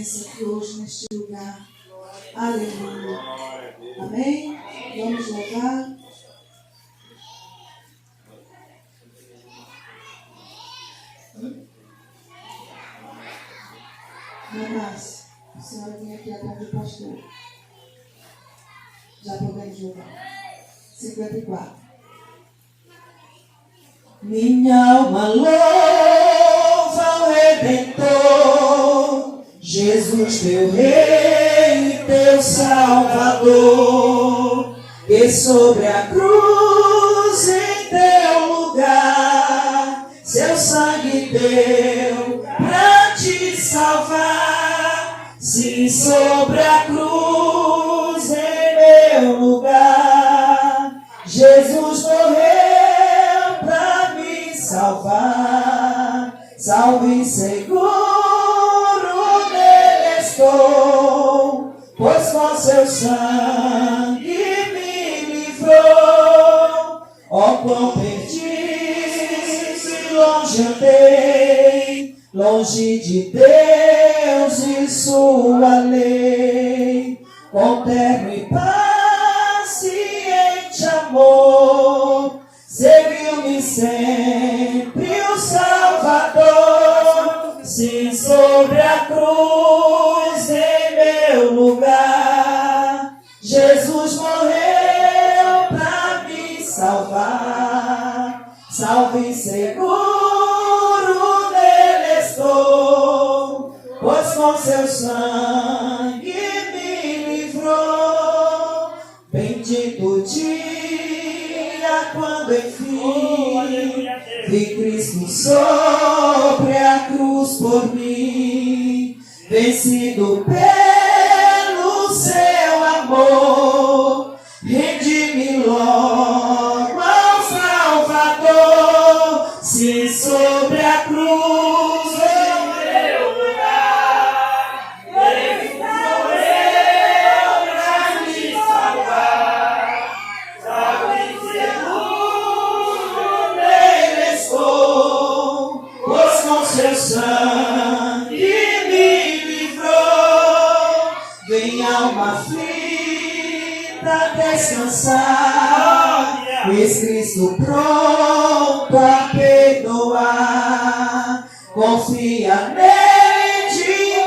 presença aqui hoje neste lugar. Aleluia. Amém? Vamos louvar. Mamás, a senhora vem aqui atrás do pastor. Já podemos louvar. 54. Minha alma louva o Redentor, Jesus teu Rei, teu Salvador, que sobre a cruz em teu lugar, seu sangue deu pra te salvar. Sim, sobre a cruz em meu lugar, Jesus morreu pra me salvar. Salvo e seguro nele estou, pois com seu sangue me livrou. Ó quão perdido e longe andei, longe de Deus e sua lei. Com terno e paciente amor, seguiu-me sempre o Salvador. Sim, sobre a cruz em meu lugar, Jesus morreu pra me salvar. Salvo e seguro nele estou, pois com seu sangue me livrou. Bendito o dia quando enfim vi Cristo sobre a cruz por mim, vencido pelo seu amor, rendi-me logo ao Salvador. Se sobre a cruz em meu lugar, ele morreu pra me salvar. Salvo e seguro nele estou, pois com seu sangue me livrou. Vem alma aflita descansar, pois Cristo pronto a perdoar. Confia nele de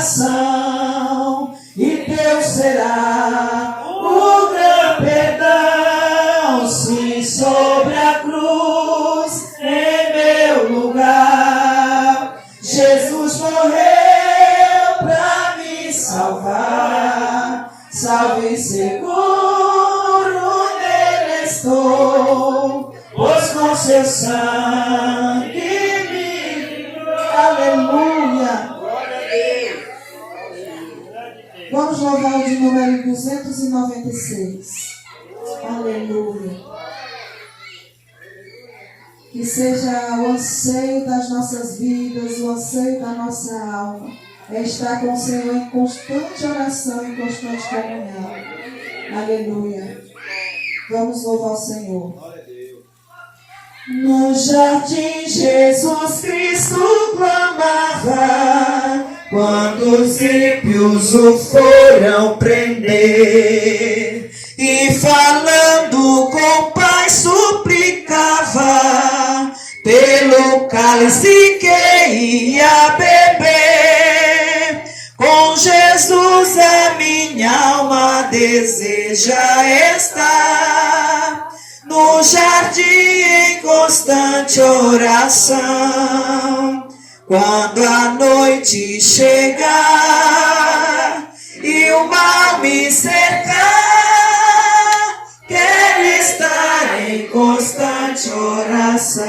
coração e Deus será o gran perdão. Sim, sobre a cruz em meu lugar, Jesus morreu pra me salvar. Salvo e seguro nele estou, pois com seu sangue me livrou. Aleluia. Vamos louvar o de número 296. Aleluia. Que seja o anseio das nossas vidas, o anseio da nossa alma, é estar com o Senhor em constante oração, em constante comunhão. Aleluia. Vamos louvar o Senhor. No jardim Jesus Cristo clamava, quando os ímpios o foram prender, e falando com o Pai suplicava pelo cálice que ia beber. Com Jesus a minha alma deseja estar, no jardim em constante oração. Quando a noite chegar e o mal me cercar, quero estar em constante oração.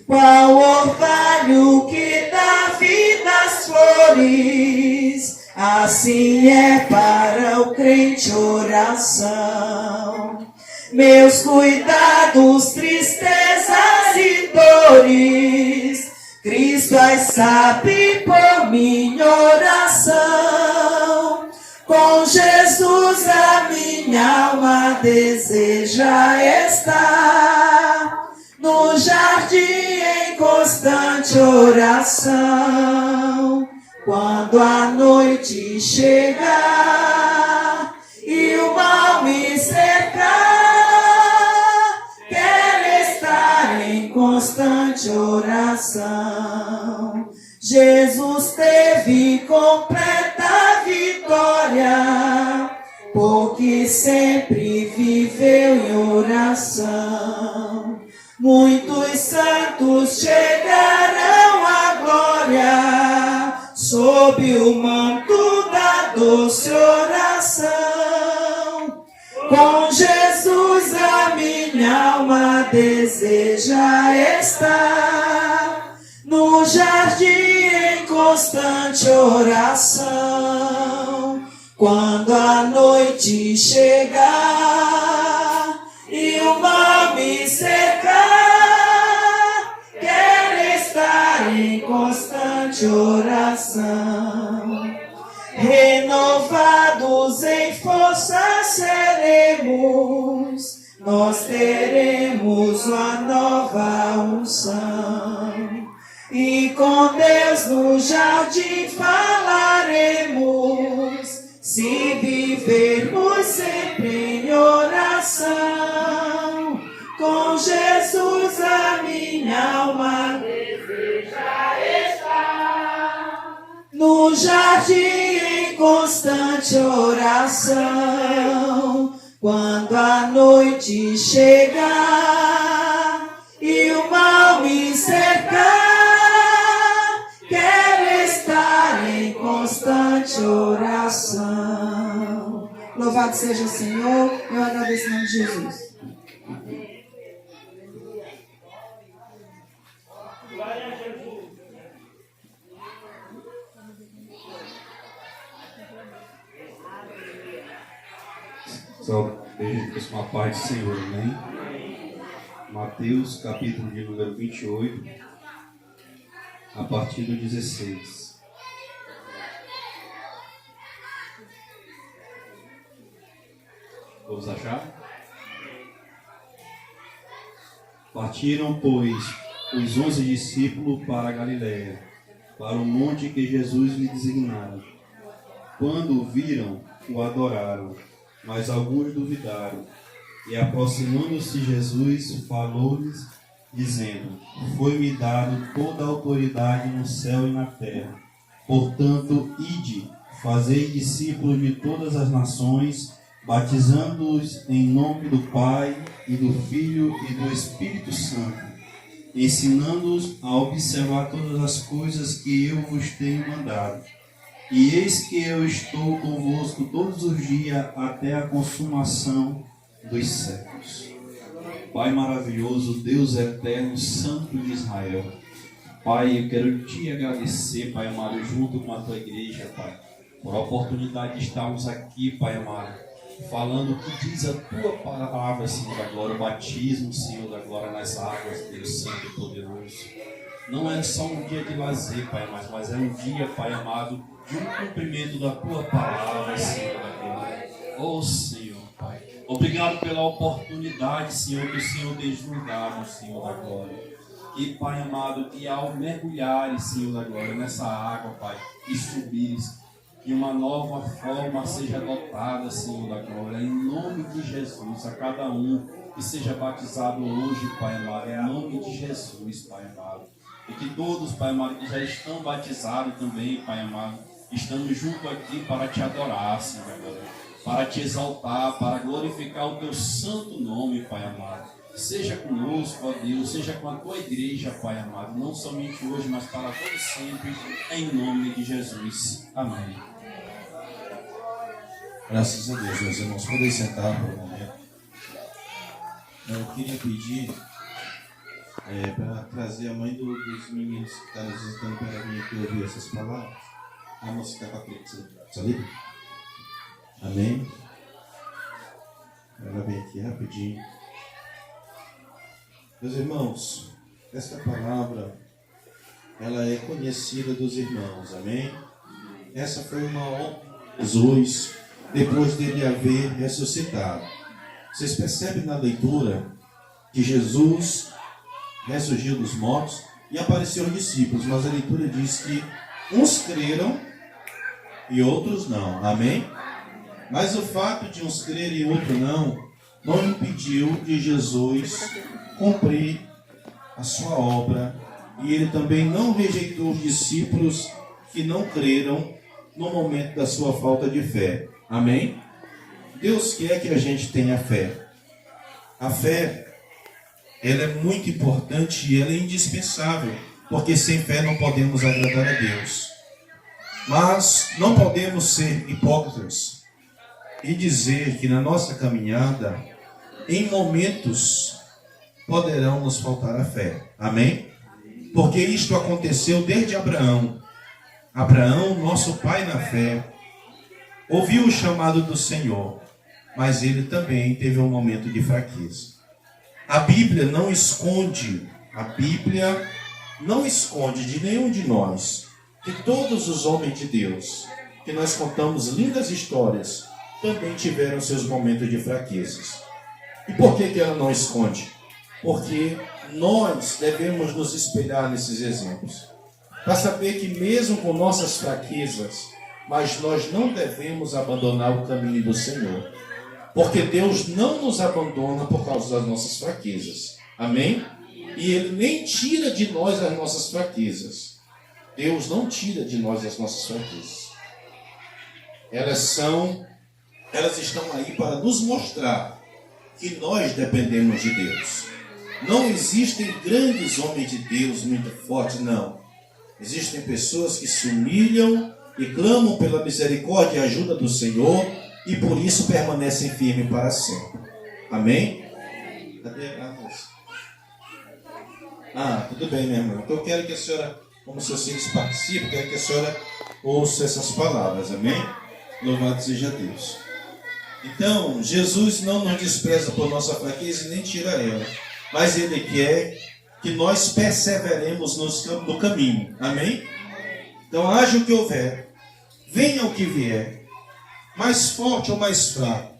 Qual orvalho que dá vida às flores, assim é para o crente oração. Meus cuidados, tristezas e dores, Cristo as sabe por minha oração. Com Jesus a minha alma deseja estar, no jardim em constante oração. Quando a noite chegar e o mal me cercar, quero estar em constante oração. Jesus teve completa vitória, porque sempre viveu em oração. Muitos santos chegarão à glória, sob o manto da doce oração. Com Jesus a minha alma deseja estar, no jardim em constante oração. Quando a noite chegar e o mal me cercar, quero estar em constante oração. Renovados em força seremos, nós teremos uma nova unção. E com Deus no jardim falaremos, se vivermos sempre em oração. Com Jesus a minha alma deseja estar, no jardim em constante oração. Quando a noite chegar e o mal me cercar, quero estar em constante oração. Louvado seja o Senhor. Eu agradeço em nome de Jesus. Só beijo com a paz do Senhor, amém? Mateus, capítulo de número 28, a partir do 16. Vamos achar? Partiram, pois, os 11 discípulos para a Galiléia, para o monte que Jesus lhe designara. Quando o viram, o adoraram, mas alguns duvidaram. E aproximando-se Jesus, falou-lhes, dizendo: Foi-me dado toda a autoridade no céu e na terra. Portanto, ide, fazei discípulos de todas as nações, batizando-os em nome do Pai, e do Filho e do Espírito Santo, ensinando-os a observar todas as coisas que eu vos tenho mandado. E eis que eu estou convosco todos os dias até a consumação dos séculos. Pai maravilhoso, Deus eterno, Santo de Israel. Pai, eu quero te agradecer, Pai amado, junto com a tua igreja, Pai, por a oportunidade de estarmos aqui, Pai amado, falando o que diz a tua palavra, Senhor da glória, o batismo, Senhor da glória, nas águas, Deus Santo e poderoso. Não é só um dia de lazer, Pai amado, mas é um dia, Pai amado, de um cumprimento da tua palavra, Senhor da glória. Oh, Senhor, Pai, obrigado pela oportunidade, Senhor, que o Senhor desnudar, Senhor da glória. E, Pai amado, que ao mergulhares, Senhor da glória, nessa água, Pai, e subires, de uma nova forma seja dotada, Senhor da glória, em nome de Jesus, a cada um que seja batizado hoje, Pai amado, em nome de Jesus, Pai amado. E que todos, Pai amado, que já estão batizados também, Pai amado, estamos juntos aqui para te adorar, Senhor da glória, para te exaltar, para glorificar o teu santo nome, Pai amado. Seja conosco, ó Deus, seja com a tua igreja, Pai amado, não somente hoje, mas para todo sempre, em nome de Jesus. Amém. Graças a Deus, meus irmãos, podem sentar por um momento. Eu queria pedir para trazer a mãe dos meninos que está nos visitando para vir aqui ouvir essas palavras. A moça que está com a frente, sabe? Amém? Ela vem aqui rapidinho. Meus irmãos, esta palavra, ela é conhecida dos irmãos, amém? Essa foi uma honra de Jesus, depois dele haver ressuscitado. Vocês percebem na leitura que Jesus ressurgiu dos mortos e apareceu aos discípulos, mas a leitura diz que Uns creram e outros não. Amém? Mas o fato de uns crerem e outros não impediu de Jesus cumprir a sua obra. E ele também não rejeitou os discípulos que não creram no momento da sua falta de fé. Amém? Deus quer que a gente tenha fé. A fé, ela é muito importante e ela é indispensável, porque sem fé não podemos agradar a Deus. Mas não podemos ser hipócritas e dizer que na nossa caminhada, em momentos, poderão nos faltar a fé. Amém? Porque isto aconteceu desde Abraão. Abraão, nosso pai na fé, ouviu o chamado do Senhor, mas ele também teve um momento de fraqueza. A Bíblia não esconde de nenhum de nós que todos os homens de Deus, que nós contamos lindas histórias, também tiveram seus momentos de fraquezas. E por que ela não esconde? Porque nós devemos nos espelhar nesses exemplos, para saber que mesmo com nossas fraquezas, mas nós não devemos abandonar o caminho do Senhor, porque Deus não nos abandona por causa das nossas fraquezas. Amém? E Ele nem tira de nós as nossas fraquezas. Deus não tira de nós as nossas fraquezas. Elas estão aí para nos mostrar que nós dependemos de Deus. Não existem grandes homens de Deus muito fortes, não. Existem pessoas que se humilham e clamam pela misericórdia e ajuda do Senhor e por isso permanecem firmes para sempre. Amém? Cadê a moça? Tudo bem, minha irmã. Então eu quero que a senhora, como seus filhos participem, quero que a senhora ouça essas palavras. Amém? Louvado seja Deus. Então, Jesus não nos despreza por nossa fraqueza e nem tira ela. Mas Ele quer que nós perseveremos no caminho. Amém? Então, haja o que houver, venha o que vier, mais forte ou mais fraco,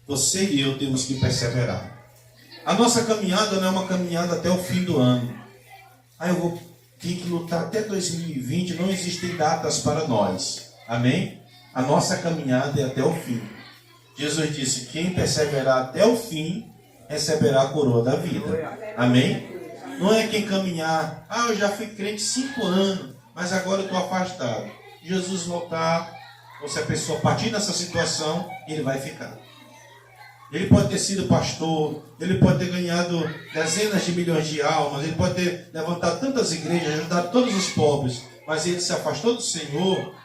você e eu temos que perseverar. A nossa caminhada não é uma caminhada até o fim do ano. Eu vou ter que lutar até 2020, não existem datas para nós. Amém? A nossa caminhada é até o fim. Jesus disse, quem perseverar até o fim, receberá a coroa da vida. Amém? Não é quem caminhar, eu já fui crente 5 anos, mas agora eu estou afastado. Jesus voltar, ou se a pessoa partir dessa situação, ele vai ficar. Ele pode ter sido pastor, ele pode ter ganhado dezenas de milhões de almas, ele pode ter levantado tantas igrejas, ajudado todos os pobres, mas ele se afastou do Senhor,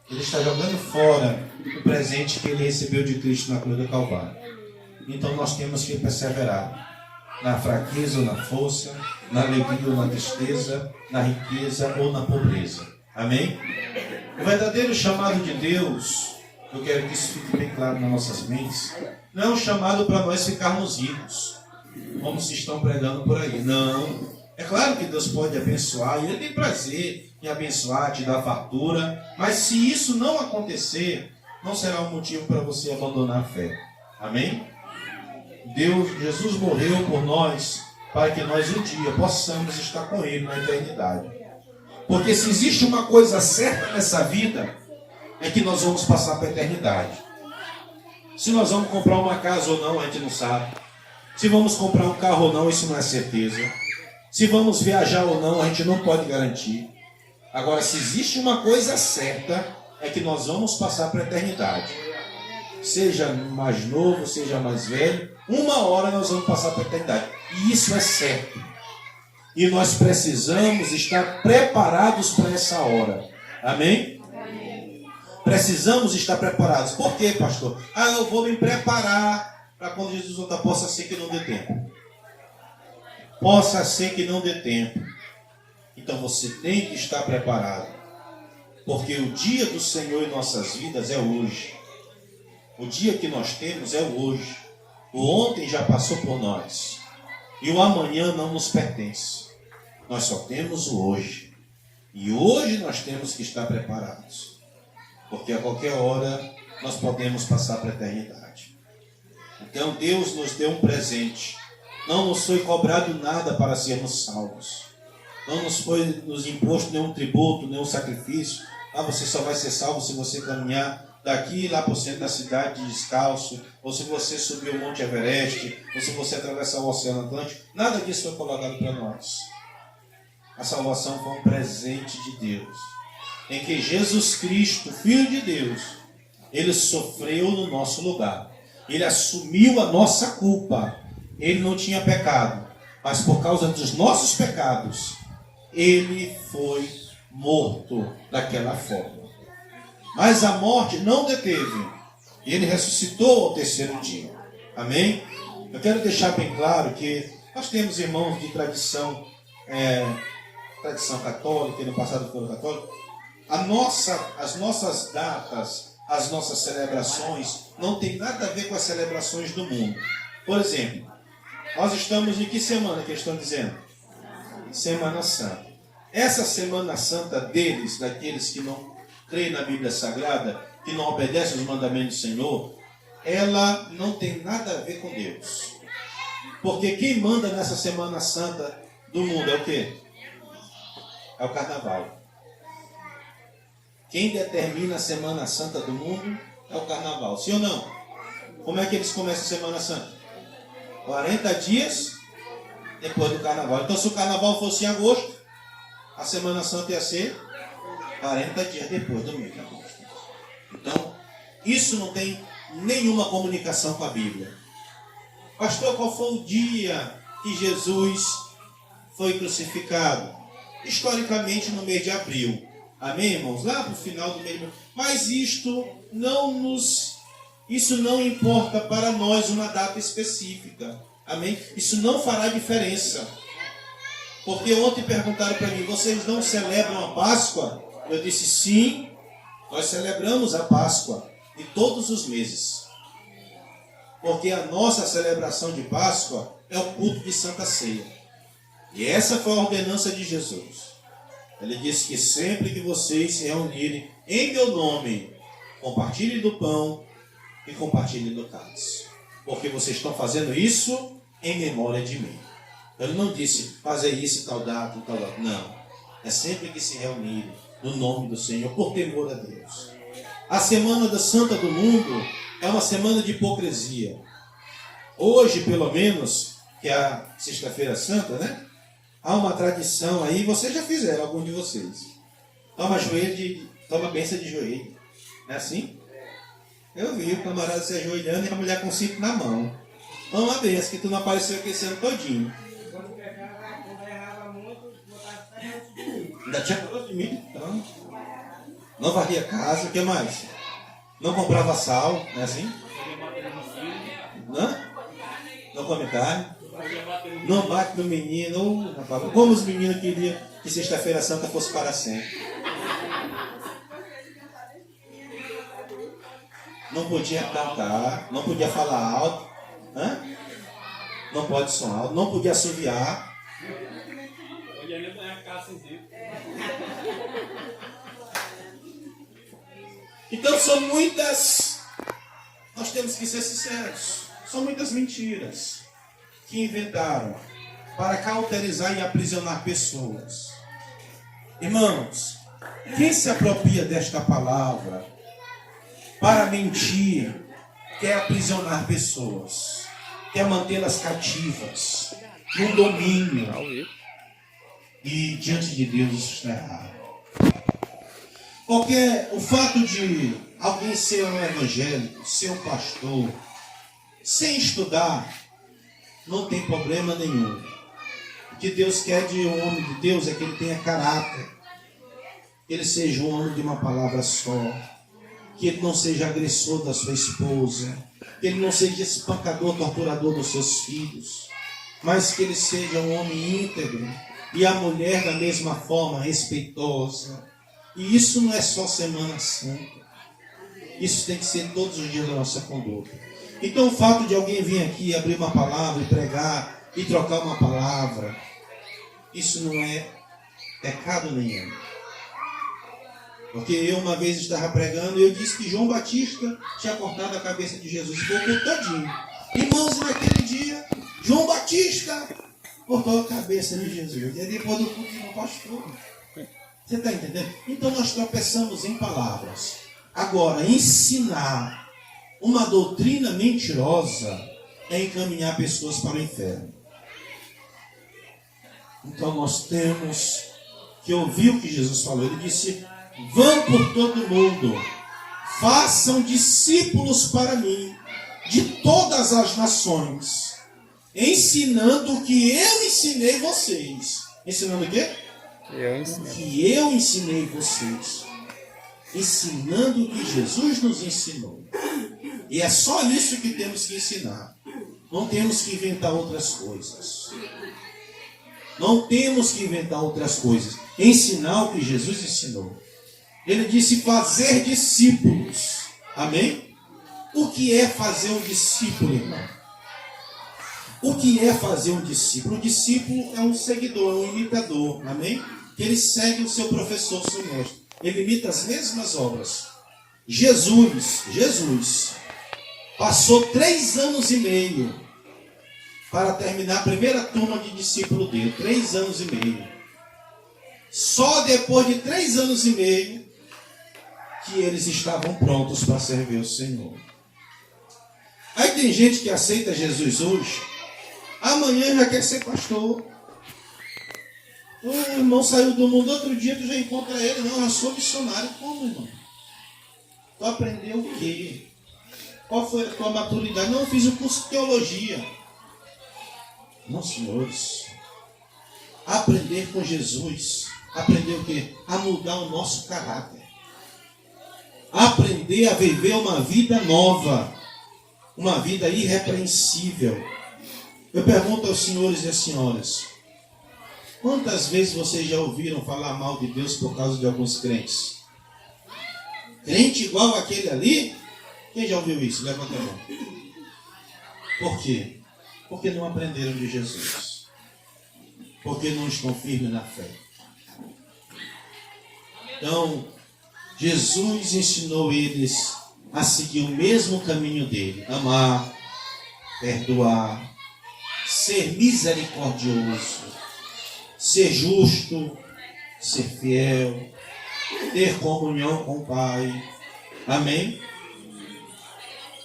ele está jogando fora o presente que ele recebeu de Cristo na cruz do Calvário. Então nós temos que perseverar na fraqueza ou na força, na alegria ou na tristeza, na riqueza ou na pobreza. Amém? O verdadeiro chamado de Deus, eu quero que isso fique bem claro nas nossas mentes, não é um chamado para nós ficarmos ricos, como se estão pregando por aí. Não. É claro que Deus pode abençoar, e Ele tem prazer em abençoar, te dar fartura, mas se isso não acontecer, não será um motivo para você abandonar a fé. Amém? Jesus morreu por nós, para que nós um dia possamos estar com Ele na eternidade. Porque se existe uma coisa certa nessa vida, é que nós vamos passar para a eternidade. Se nós vamos comprar uma casa ou não, a gente não sabe. Se vamos comprar um carro ou não, isso não é certeza. Se vamos viajar ou não, a gente não pode garantir. Agora, se existe uma coisa certa, é que nós vamos passar para a eternidade. Seja mais novo, seja mais velho, uma hora nós vamos passar para a eternidade. E isso é certo. E nós precisamos estar preparados para essa hora. Amém? Precisamos estar preparados. Por quê, pastor? Eu vou me preparar para quando Jesus voltar. Possa ser que não dê tempo. Possa ser que não dê tempo. Então você tem que estar preparado. Porque o dia do Senhor em nossas vidas é hoje. O dia que nós temos é o hoje. O ontem já passou por nós. E o amanhã não nos pertence. Nós só temos o hoje. E hoje nós temos que estar preparados. Porque a qualquer hora nós podemos passar para a eternidade. Então Deus nos deu um presente. Não nos foi cobrado nada para sermos salvos. não nos foi nos imposto nenhum tributo, nenhum sacrifício. Você só vai ser salvo se você caminhar daqui lá para o centro da cidade descalço, ou se você subir o Monte Everest, ou se você atravessar o Oceano Atlântico. Nada disso foi colocado para nós. A salvação foi um presente de Deus, em que Jesus Cristo, Filho de Deus, Ele sofreu no nosso lugar. Ele assumiu a nossa culpa. Ele não tinha pecado, mas por causa dos nossos pecados, Ele foi morto daquela forma. Mas a morte não deteve. Ele ressuscitou ao terceiro dia. Amém? Eu quero deixar bem claro que nós temos irmãos de tradição católica, e no passado foram católicos. As nossas datas, as nossas celebrações, não tem nada a ver com as celebrações do mundo. Por exemplo, nós estamos em que semana que eles estão dizendo? Semana Santa. Essa Semana Santa deles, daqueles que não creem na Bíblia Sagrada, que não obedecem aos mandamentos do Senhor, ela não tem nada a ver com Deus. Porque quem manda nessa Semana Santa do mundo é o quê? É o Carnaval. Quem determina a Semana Santa do mundo é o Carnaval. Sim ou não? Como é que eles começam a Semana Santa? 40 dias depois do Carnaval. Então, se o Carnaval fosse em agosto, a Semana Santa ia ser 40 dias depois do mês de agosto. Então, isso não tem nenhuma comunicação com a Bíblia. Pastor, qual foi o dia que Jesus foi crucificado? Historicamente, no mês de abril. Amém, irmãos? Lá para o final do mês. Mas isso não importa para nós uma data específica. Amém? Isso não fará diferença. Porque ontem perguntaram para mim, vocês não celebram a Páscoa? Eu disse, sim, nós celebramos a Páscoa de todos os meses. Porque a nossa celebração de Páscoa é o culto de Santa Ceia. E essa foi a ordenança de Jesus. Ele disse que sempre que vocês se reunirem em meu nome, compartilhem do pão e compartilhem do cálice. Porque vocês estão fazendo isso em memória de mim. Ele não disse fazer isso em tal data, tal data. Não. É sempre que se reunirem no nome do Senhor, por temor a Deus. A Semana da Santa do Mundo é uma semana de hipocrisia. Hoje, pelo menos, que é a Sexta-feira Santa, né? Há uma tradição aí, vocês já fizeram, alguns de vocês. Toma bênção de joelho. Não é assim? Eu vi o camarada se ajoelhando e a mulher com 5 na mão. Toma a bênção, que tu não apareceu aqui esse ano todinho. Ainda tinha coisa de mim, então. Não varria casa, o que mais? Não comprava sal, não é assim? Não come carne. Não bate no menino. Como os meninos queriam que Sexta-feira Santa fosse para sempre. Não podia cantar, não podia falar alto. Não pode som alto, não podia assoviar. Então são muitas, nós temos que ser sinceros, são muitas mentiras que inventaram para cauterizar e aprisionar pessoas. Irmãos, quem se apropria desta palavra para mentir, quer aprisionar pessoas, quer mantê-las cativas, no domínio. E diante de Deus isso está errado. O fato de alguém ser um evangélico, ser um pastor, sem estudar, não tem problema nenhum. O que Deus quer de um homem de Deus é que ele tenha caráter, que ele seja um homem de uma palavra só, que ele não seja agressor da sua esposa, que ele não seja espancador, torturador dos seus filhos, mas que ele seja um homem íntegro e a mulher da mesma forma respeitosa. E isso não é só Semana Santa. Isso tem que ser todos os dias da nossa conduta. Então o fato de alguém vir aqui abrir uma palavra e pregar e trocar uma palavra, isso não é pecado nenhum. Porque eu uma vez estava pregando e eu disse que João Batista tinha cortado a cabeça de Jesus. Ficou todinho. Irmãos, naquele dia, João Batista cortou a cabeça de Jesus. E depois do culto do pastor. Você está entendendo? Então nós tropeçamos em palavras. Agora, ensinar uma doutrina mentirosa é encaminhar pessoas para o inferno. Então nós temos que ouvir o que Jesus falou. Ele disse: vão por todo mundo, façam discípulos para mim, de todas as nações, ensinando o que eu ensinei vocês. Ensinando o quê? O que eu ensinei vocês. Ensinando o que Jesus nos ensinou. E é só isso que temos que ensinar. Não temos que inventar outras coisas. Não temos que inventar outras coisas. Ensinar o que Jesus ensinou. Ele disse fazer discípulos. Amém? O que é fazer um discípulo, irmão? O que é fazer um discípulo? O discípulo é um seguidor, é um imitador. Amém? Que ele segue o seu professor, o seu mestre. Ele imita as mesmas obras. Jesus passou 3 anos e meio para terminar a primeira turma de discípulo dele. 3 anos e meio. Só depois de 3 anos e meio que eles estavam prontos para servir o Senhor. Aí tem gente que aceita Jesus hoje, amanhã já quer ser pastor. O irmão saiu do mundo, outro dia tu já encontra ele. Não, eu sou missionário. Como, irmão? Tu aprendeu o quê? Qual foi a tua maturidade? Não, eu fiz o curso de teologia. Não, senhores. Aprender com Jesus. Aprender o quê? A mudar o nosso caráter. Aprender a viver uma vida nova. Uma vida irrepreensível. Eu pergunto aos senhores e às senhoras: quantas vezes vocês já ouviram falar mal de Deus por causa de alguns crentes? Crente igual aquele ali? Quem já ouviu isso? Levanta a mão. Por quê? Porque não aprenderam de Jesus. Porque não estão firmes na fé. Então, Jesus ensinou eles a seguir o mesmo caminho dele. Amar, perdoar, ser misericordioso, ser justo, ser fiel, ter comunhão com o Pai. Amém?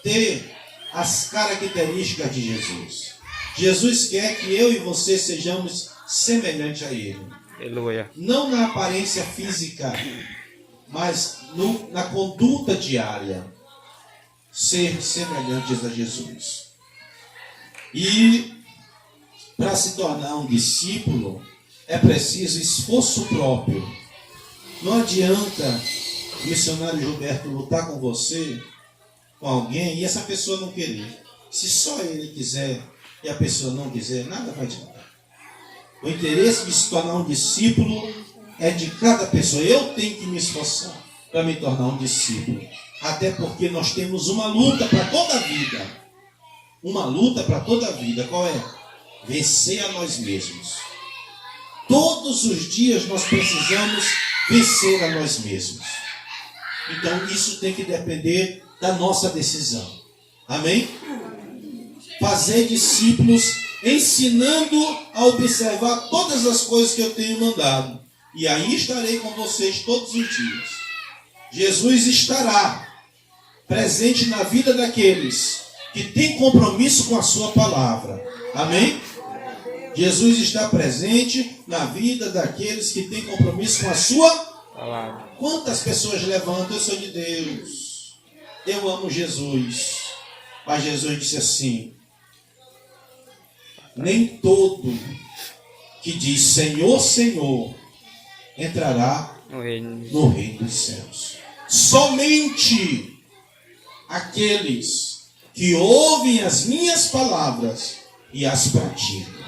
Ter as características de Jesus. Jesus quer que eu e você sejamos semelhantes a Ele. Aleluia. Não na aparência física, mas na conduta diária. Ser semelhantes a Jesus. E para se tornar um discípulo, é preciso esforço próprio. Não adianta o missionário Gilberto lutar com você, com alguém, e essa pessoa não querer. Se só ele quiser e a pessoa não quiser, nada vai adiantar. O interesse de se tornar um discípulo é de cada pessoa. Eu tenho que me esforçar para me tornar um discípulo. Até porque nós temos uma luta para toda a vida. Uma luta para toda a vida. Qual é? Vencer a nós mesmos. Todos os dias nós precisamos vencer a nós mesmos. Então isso tem que depender da nossa decisão. Amém? Fazer discípulos, ensinando a observar todas as coisas que eu tenho mandado. E aí estarei com vocês todos os dias. Jesus estará presente na vida daqueles que têm compromisso com a sua palavra. Amém? Jesus está presente na vida daqueles que têm compromisso com a sua palavra. Quantas pessoas levantam? Eu sou de Deus. Eu amo Jesus. Mas Jesus disse assim: nem todo que diz Senhor, Senhor entrará no reino dos céus. Somente aqueles que ouvem as minhas palavras e as praticam.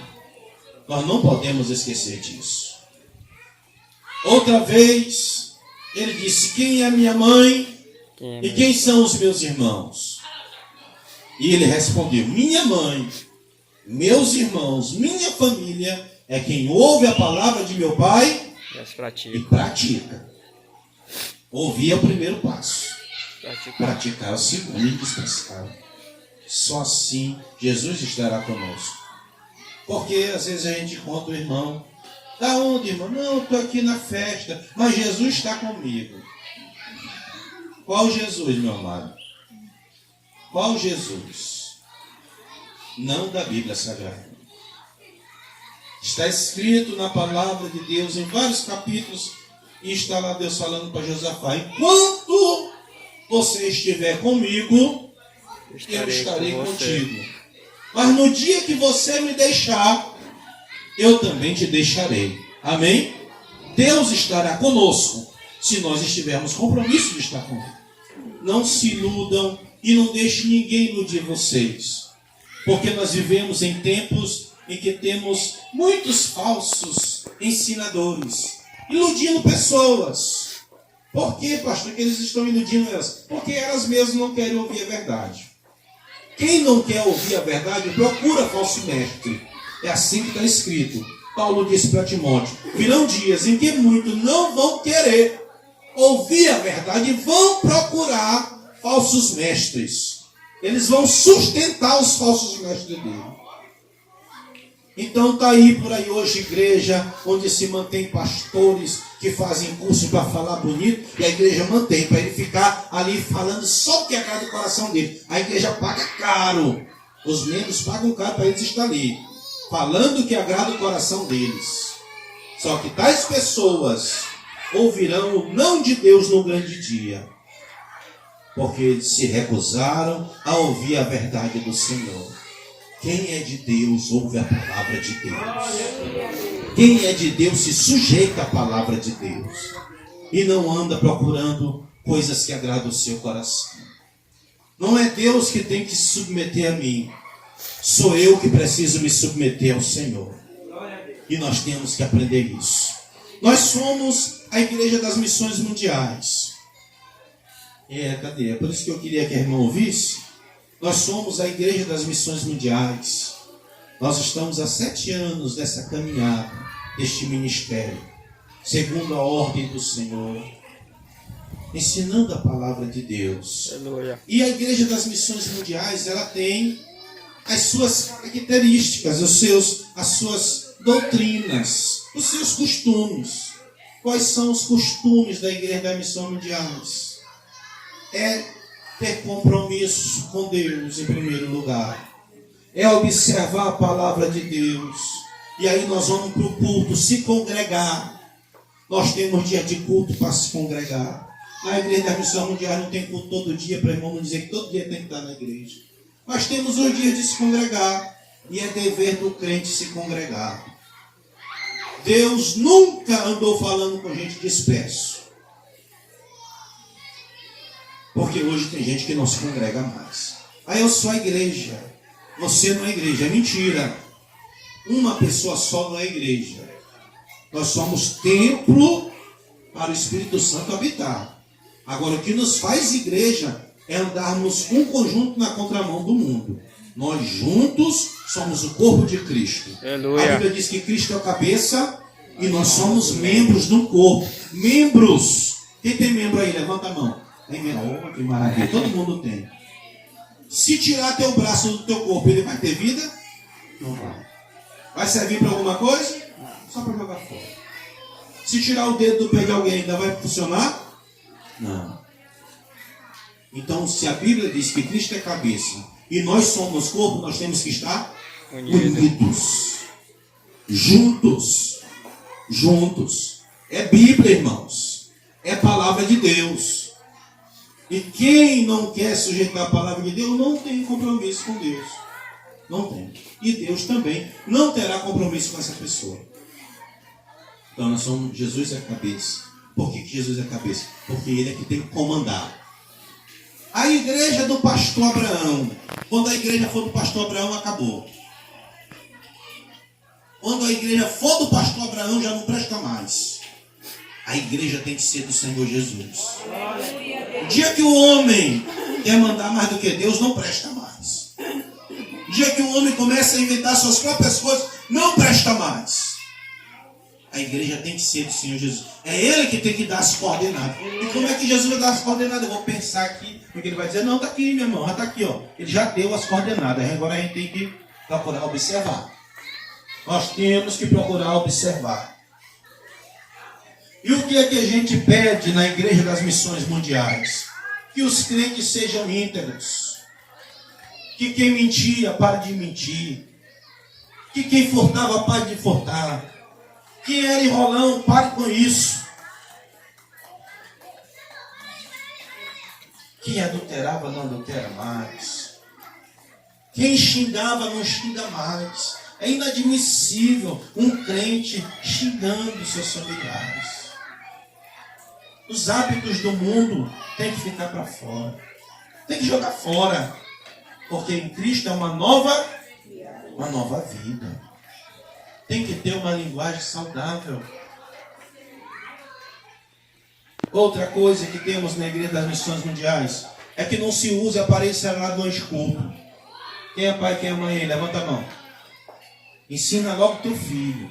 Nós não podemos esquecer disso. Outra vez, ele disse: quem é minha mãe e quem são os meus irmãos? E ele respondeu: minha mãe, meus irmãos, minha família é quem ouve a palavra de meu Pai e pratica. Ouvir é o primeiro passo. Praticar é o segundo e dispensável. Só assim Jesus estará conosco. Porque às vezes a gente encontra o irmão. Da onde, irmão? Não, eu estou aqui na festa, mas Jesus está comigo. Qual Jesus, meu amado? Qual Jesus? Não da Bíblia Sagrada. Está escrito na palavra de Deus em vários capítulos, e está lá Deus falando para Josafá: enquanto você estiver comigo, eu estarei contigo. Mas no dia que você me deixar, eu também te deixarei. Amém? Deus estará conosco se nós estivermos compromisso de estar com Ele. Não se iludam e não deixe ninguém iludir vocês. Porque nós vivemos em tempos em que temos muitos falsos ensinadores, iludindo pessoas. Por que, pastor, que eles estão iludindo elas? Porque elas mesmas não querem ouvir a verdade. Quem não quer ouvir a verdade, procura falso mestre. É assim que está escrito. Paulo disse para Timóteo: virão dias em que muitos não vão querer ouvir a verdade e vão procurar falsos mestres. Eles vão sustentar os falsos mestres dele. Então está aí por aí hoje igreja onde se mantém pastores que fazem curso para falar bonito, e a igreja mantém para ele ficar ali falando só o que agrada o coração dele. A igreja paga caro, os membros pagam caro para eles estar ali falando o que agrada o coração deles. Só que tais pessoas ouvirão o não de Deus no grande dia, porque eles se recusaram a ouvir a verdade do Senhor. Quem é de Deus ouve a palavra de Deus. Quem é de Deus se sujeita à palavra de Deus e não anda procurando coisas que agradam o seu coração. Não é Deus que tem que se submeter a mim, sou eu que preciso me submeter ao Senhor. E nós temos que aprender isso. Nós somos a Igreja das Missões Mundiais. Cadê? É por isso que eu queria que a irmã ouvisse. Nós somos a Igreja das Missões Mundiais. Nós estamos há 7 anos nessa caminhada, deste ministério, segundo a ordem do Senhor, ensinando a palavra de Deus. Aleluia. E a Igreja das Missões Mundiais, ela tem as suas características, as suas doutrinas, os seus costumes. Quais são os costumes da Igreja das Missões Mundiais? É ter compromisso com Deus em primeiro lugar. É observar a palavra de Deus. E aí nós vamos para o culto, se congregar. Nós temos dia de culto para se congregar. Na Igreja da Missão Mundial não tem culto todo dia, para irmão não dizer que todo dia tem que estar na igreja. Mas temos os dias de se congregar. E é dever do crente se congregar. Deus nunca andou falando com gente disperso. Porque hoje tem gente que não se congrega mais. Eu sou a igreja. Você não é igreja. É mentira. Uma pessoa só não é igreja. Nós somos templo para o Espírito Santo habitar. Agora, o que nos faz igreja é andarmos um conjunto na contramão do mundo. Nós juntos somos o corpo de Cristo. Aleluia. A Bíblia diz que Cristo é a cabeça e nós somos membros do corpo. Membros. Quem tem membro aí? Levanta a mão. Oh, que maravilha, todo mundo tem. Se tirar teu braço do teu corpo, ele vai ter vida? Não vai. Vai servir para alguma coisa? Só para jogar fora. Se tirar o dedo do pé de alguém, ainda vai funcionar? Não. Então, se a Bíblia diz que Cristo é cabeça e nós somos corpo, nós temos que estar unidos. Juntos. É Bíblia, irmãos. É palavra de Deus. E quem não quer sujeitar a palavra de Deus não tem compromisso com Deus. Não tem. E Deus também não terá compromisso com essa pessoa. Então nós somos, Jesus é a cabeça. Por que Jesus é a cabeça? Porque Ele é que tem que comandar. A igreja do pastor Abraão. Quando a igreja for do pastor Abraão, acabou. Quando a igreja for do pastor Abraão, já não presta mais. A igreja tem que ser do Senhor Jesus. O dia que o homem quer mandar mais do que Deus, não presta mais. O dia que o homem começa a inventar suas próprias coisas, não presta mais. A igreja tem que ser do Senhor Jesus. É Ele que tem que dar as coordenadas. E como é que Jesus vai dar as coordenadas? Eu vou pensar aqui, porque Ele vai dizer, não, está aqui, meu irmão, já está aqui, ó. Ele já deu as coordenadas. Agora a gente tem que procurar observar. Nós temos que procurar observar. E o que é que a gente pede na Igreja das Missões Mundiais? Que os crentes sejam íntegros. Que quem mentia, pare de mentir. Que quem furtava, pare de furtar. Quem era enrolão, pare com isso. Quem adulterava, não adultera mais. Quem xingava, não xinga mais. É inadmissível um crente xingando seus familiares. Os hábitos do mundo tem que ficar para fora. Tem que jogar fora. Porque em Cristo é uma nova vida. Tem que ter uma linguagem saudável. Outra coisa que temos na Igreja das Missões Mundiais é que não se use aparelho celular durante culto. Quem é pai, quem é mãe aí? Levanta a mão. Ensina logo teu filho.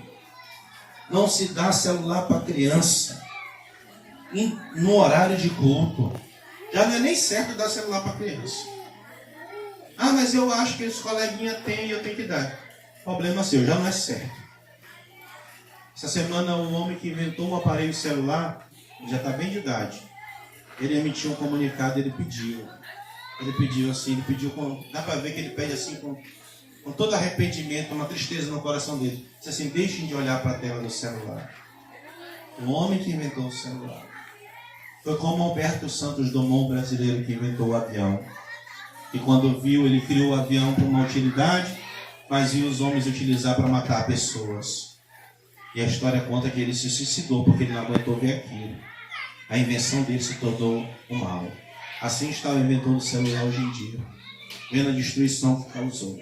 Não se dá celular para criança no horário de culto. Já não é nem certo dar celular para criança. Ah, mas eu acho que os coleguinhas têm e eu tenho que dar. Problema seu, já não é certo. Essa semana um homem que inventou um aparelho celular, já está bem de idade. Ele emitiu um comunicado, ele pediu assim, dá para ver que ele pede assim com todo arrependimento, uma tristeza no coração dele. Disse assim, deixem de olhar para a tela do celular. O homem que inventou o celular. Foi como Alberto Santos Dumont, brasileiro, que inventou o avião. E quando viu, ele criou o avião para uma utilidade, mas viu os homens utilizar para matar pessoas. E a história conta que ele se suicidou porque ele não aguentou ver aquilo. A invenção dele se tornou um mal. Assim está o inventor do celular hoje em dia, vendo a destruição que causou.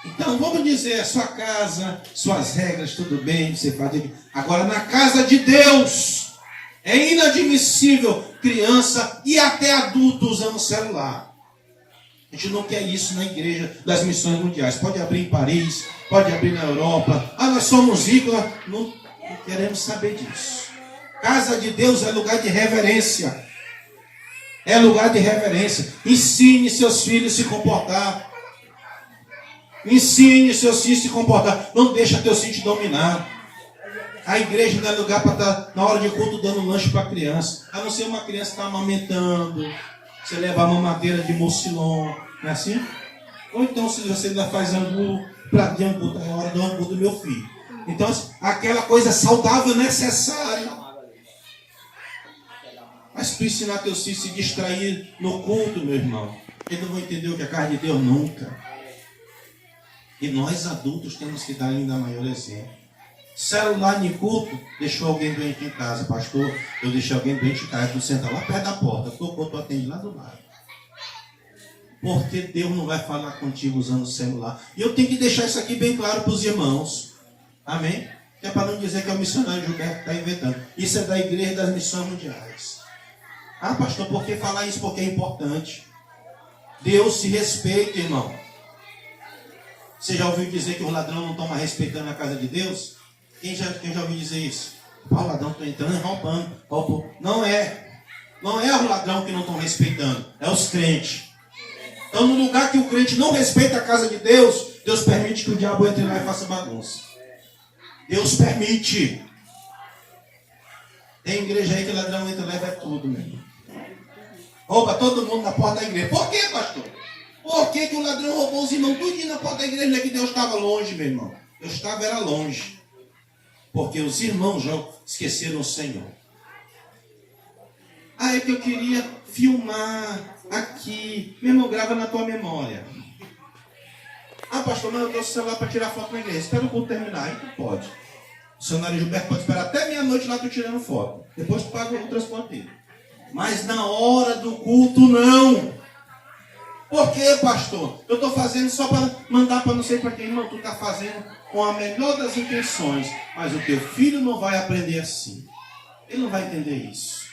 Então, vamos dizer, a sua casa, suas regras, tudo bem, você faz. Agora, na casa de Deus, é inadmissível criança e até adulto usando celular. A gente não quer isso na Igreja das Missões Mundiais. Pode abrir em Paris, pode abrir na Europa. Ah, nós somos ricos. Não queremos saber disso. Casa de Deus é lugar de reverência. É lugar de reverência. Ensine seus filhos a se comportar. Ensine seus filhos a se comportar. Não deixa teu filho te dominar. A igreja não é lugar para estar na hora de culto dando lanche para a criança. A não ser uma criança que está amamentando. Você leva a mamadeira de mocilon. Não é assim? Ou então se você ainda faz angu, para de angu, está na hora do angu do meu filho. Então aquela coisa saudável necessária. Mas tu ensinar teus filhos a se distrair no culto, meu irmão, eles não vão entender o que é a casa de Deus nunca. E nós adultos temos que dar ainda maior exemplo. Celular em culto, deixou alguém doente em casa. Pastor, eu deixei alguém doente em casa. Tu senta lá perto da porta. Tocou, tu atende lá do lado. Porque Deus não vai falar contigo usando o celular. E eu tenho que deixar isso aqui bem claro para os irmãos. Amém? Que é para não dizer que é o missionário Gilberto que está inventando. Isso é da Igreja das Missões Mundiais. Ah, pastor, por que falar isso? Porque é importante. Deus se respeita, irmão. Você já ouviu dizer que o ladrão não está mais respeitando a casa de Deus? Quem já ouviu dizer isso? Ah, o ladrão está entrando e roubando. Não é. Não é o ladrão que não estão respeitando. É os crentes. Então, no lugar que o crente não respeita a casa de Deus, Deus permite que o diabo entre lá e faça bagunça. Deus permite. Tem igreja aí que o ladrão entra e leva tudo, meu irmão. Rouba todo mundo na porta da igreja. Por quê, pastor? Por que o ladrão roubou os irmãos tudinho na porta da igreja? Não é que Deus estava longe, meu irmão. Deus estava longe. Porque os irmãos já esqueceram o Senhor. Ah, é que eu queria filmar aqui. Meu irmão, grava na tua memória. Ah, pastor, mas eu trouxe o celular para tirar foto na igreja. Espera o culto terminar. Aí tu pode. O senhor Gilberto pode esperar até meia-noite lá tu tirando foto. Depois tu paga o transporte dele. Mas na hora do culto, não. Por quê, pastor? Eu estou fazendo só para mandar para não sei para quem. Irmão, tu está fazendo com a melhor das intenções. Mas o teu filho não vai aprender assim. Ele não vai entender isso.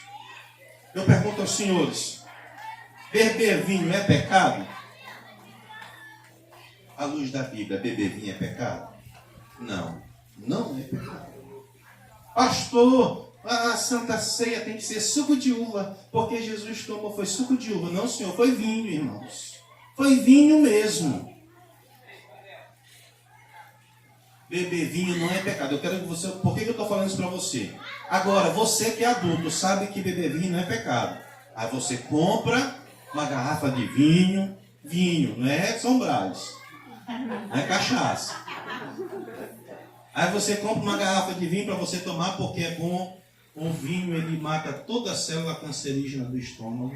Eu pergunto aos senhores. Beber vinho é pecado? À luz da Bíblia, beber vinho é pecado? Não. Não é pecado. Pastor, a Santa Ceia tem que ser suco de uva, porque Jesus tomou, foi suco de uva. Não, senhor, foi vinho, irmãos. Foi vinho mesmo. beber vinho não é pecado. Eu quero que você... Por que eu estou falando isso para você? Agora, você que é adulto, sabe que beber vinho não é pecado. Aí você compra uma garrafa de vinho. Vinho, não é São Brás. Não é cachaça. Aí você compra uma garrafa de vinho para você tomar porque é bom. O vinho, ele mata toda a célula cancerígena do estômago.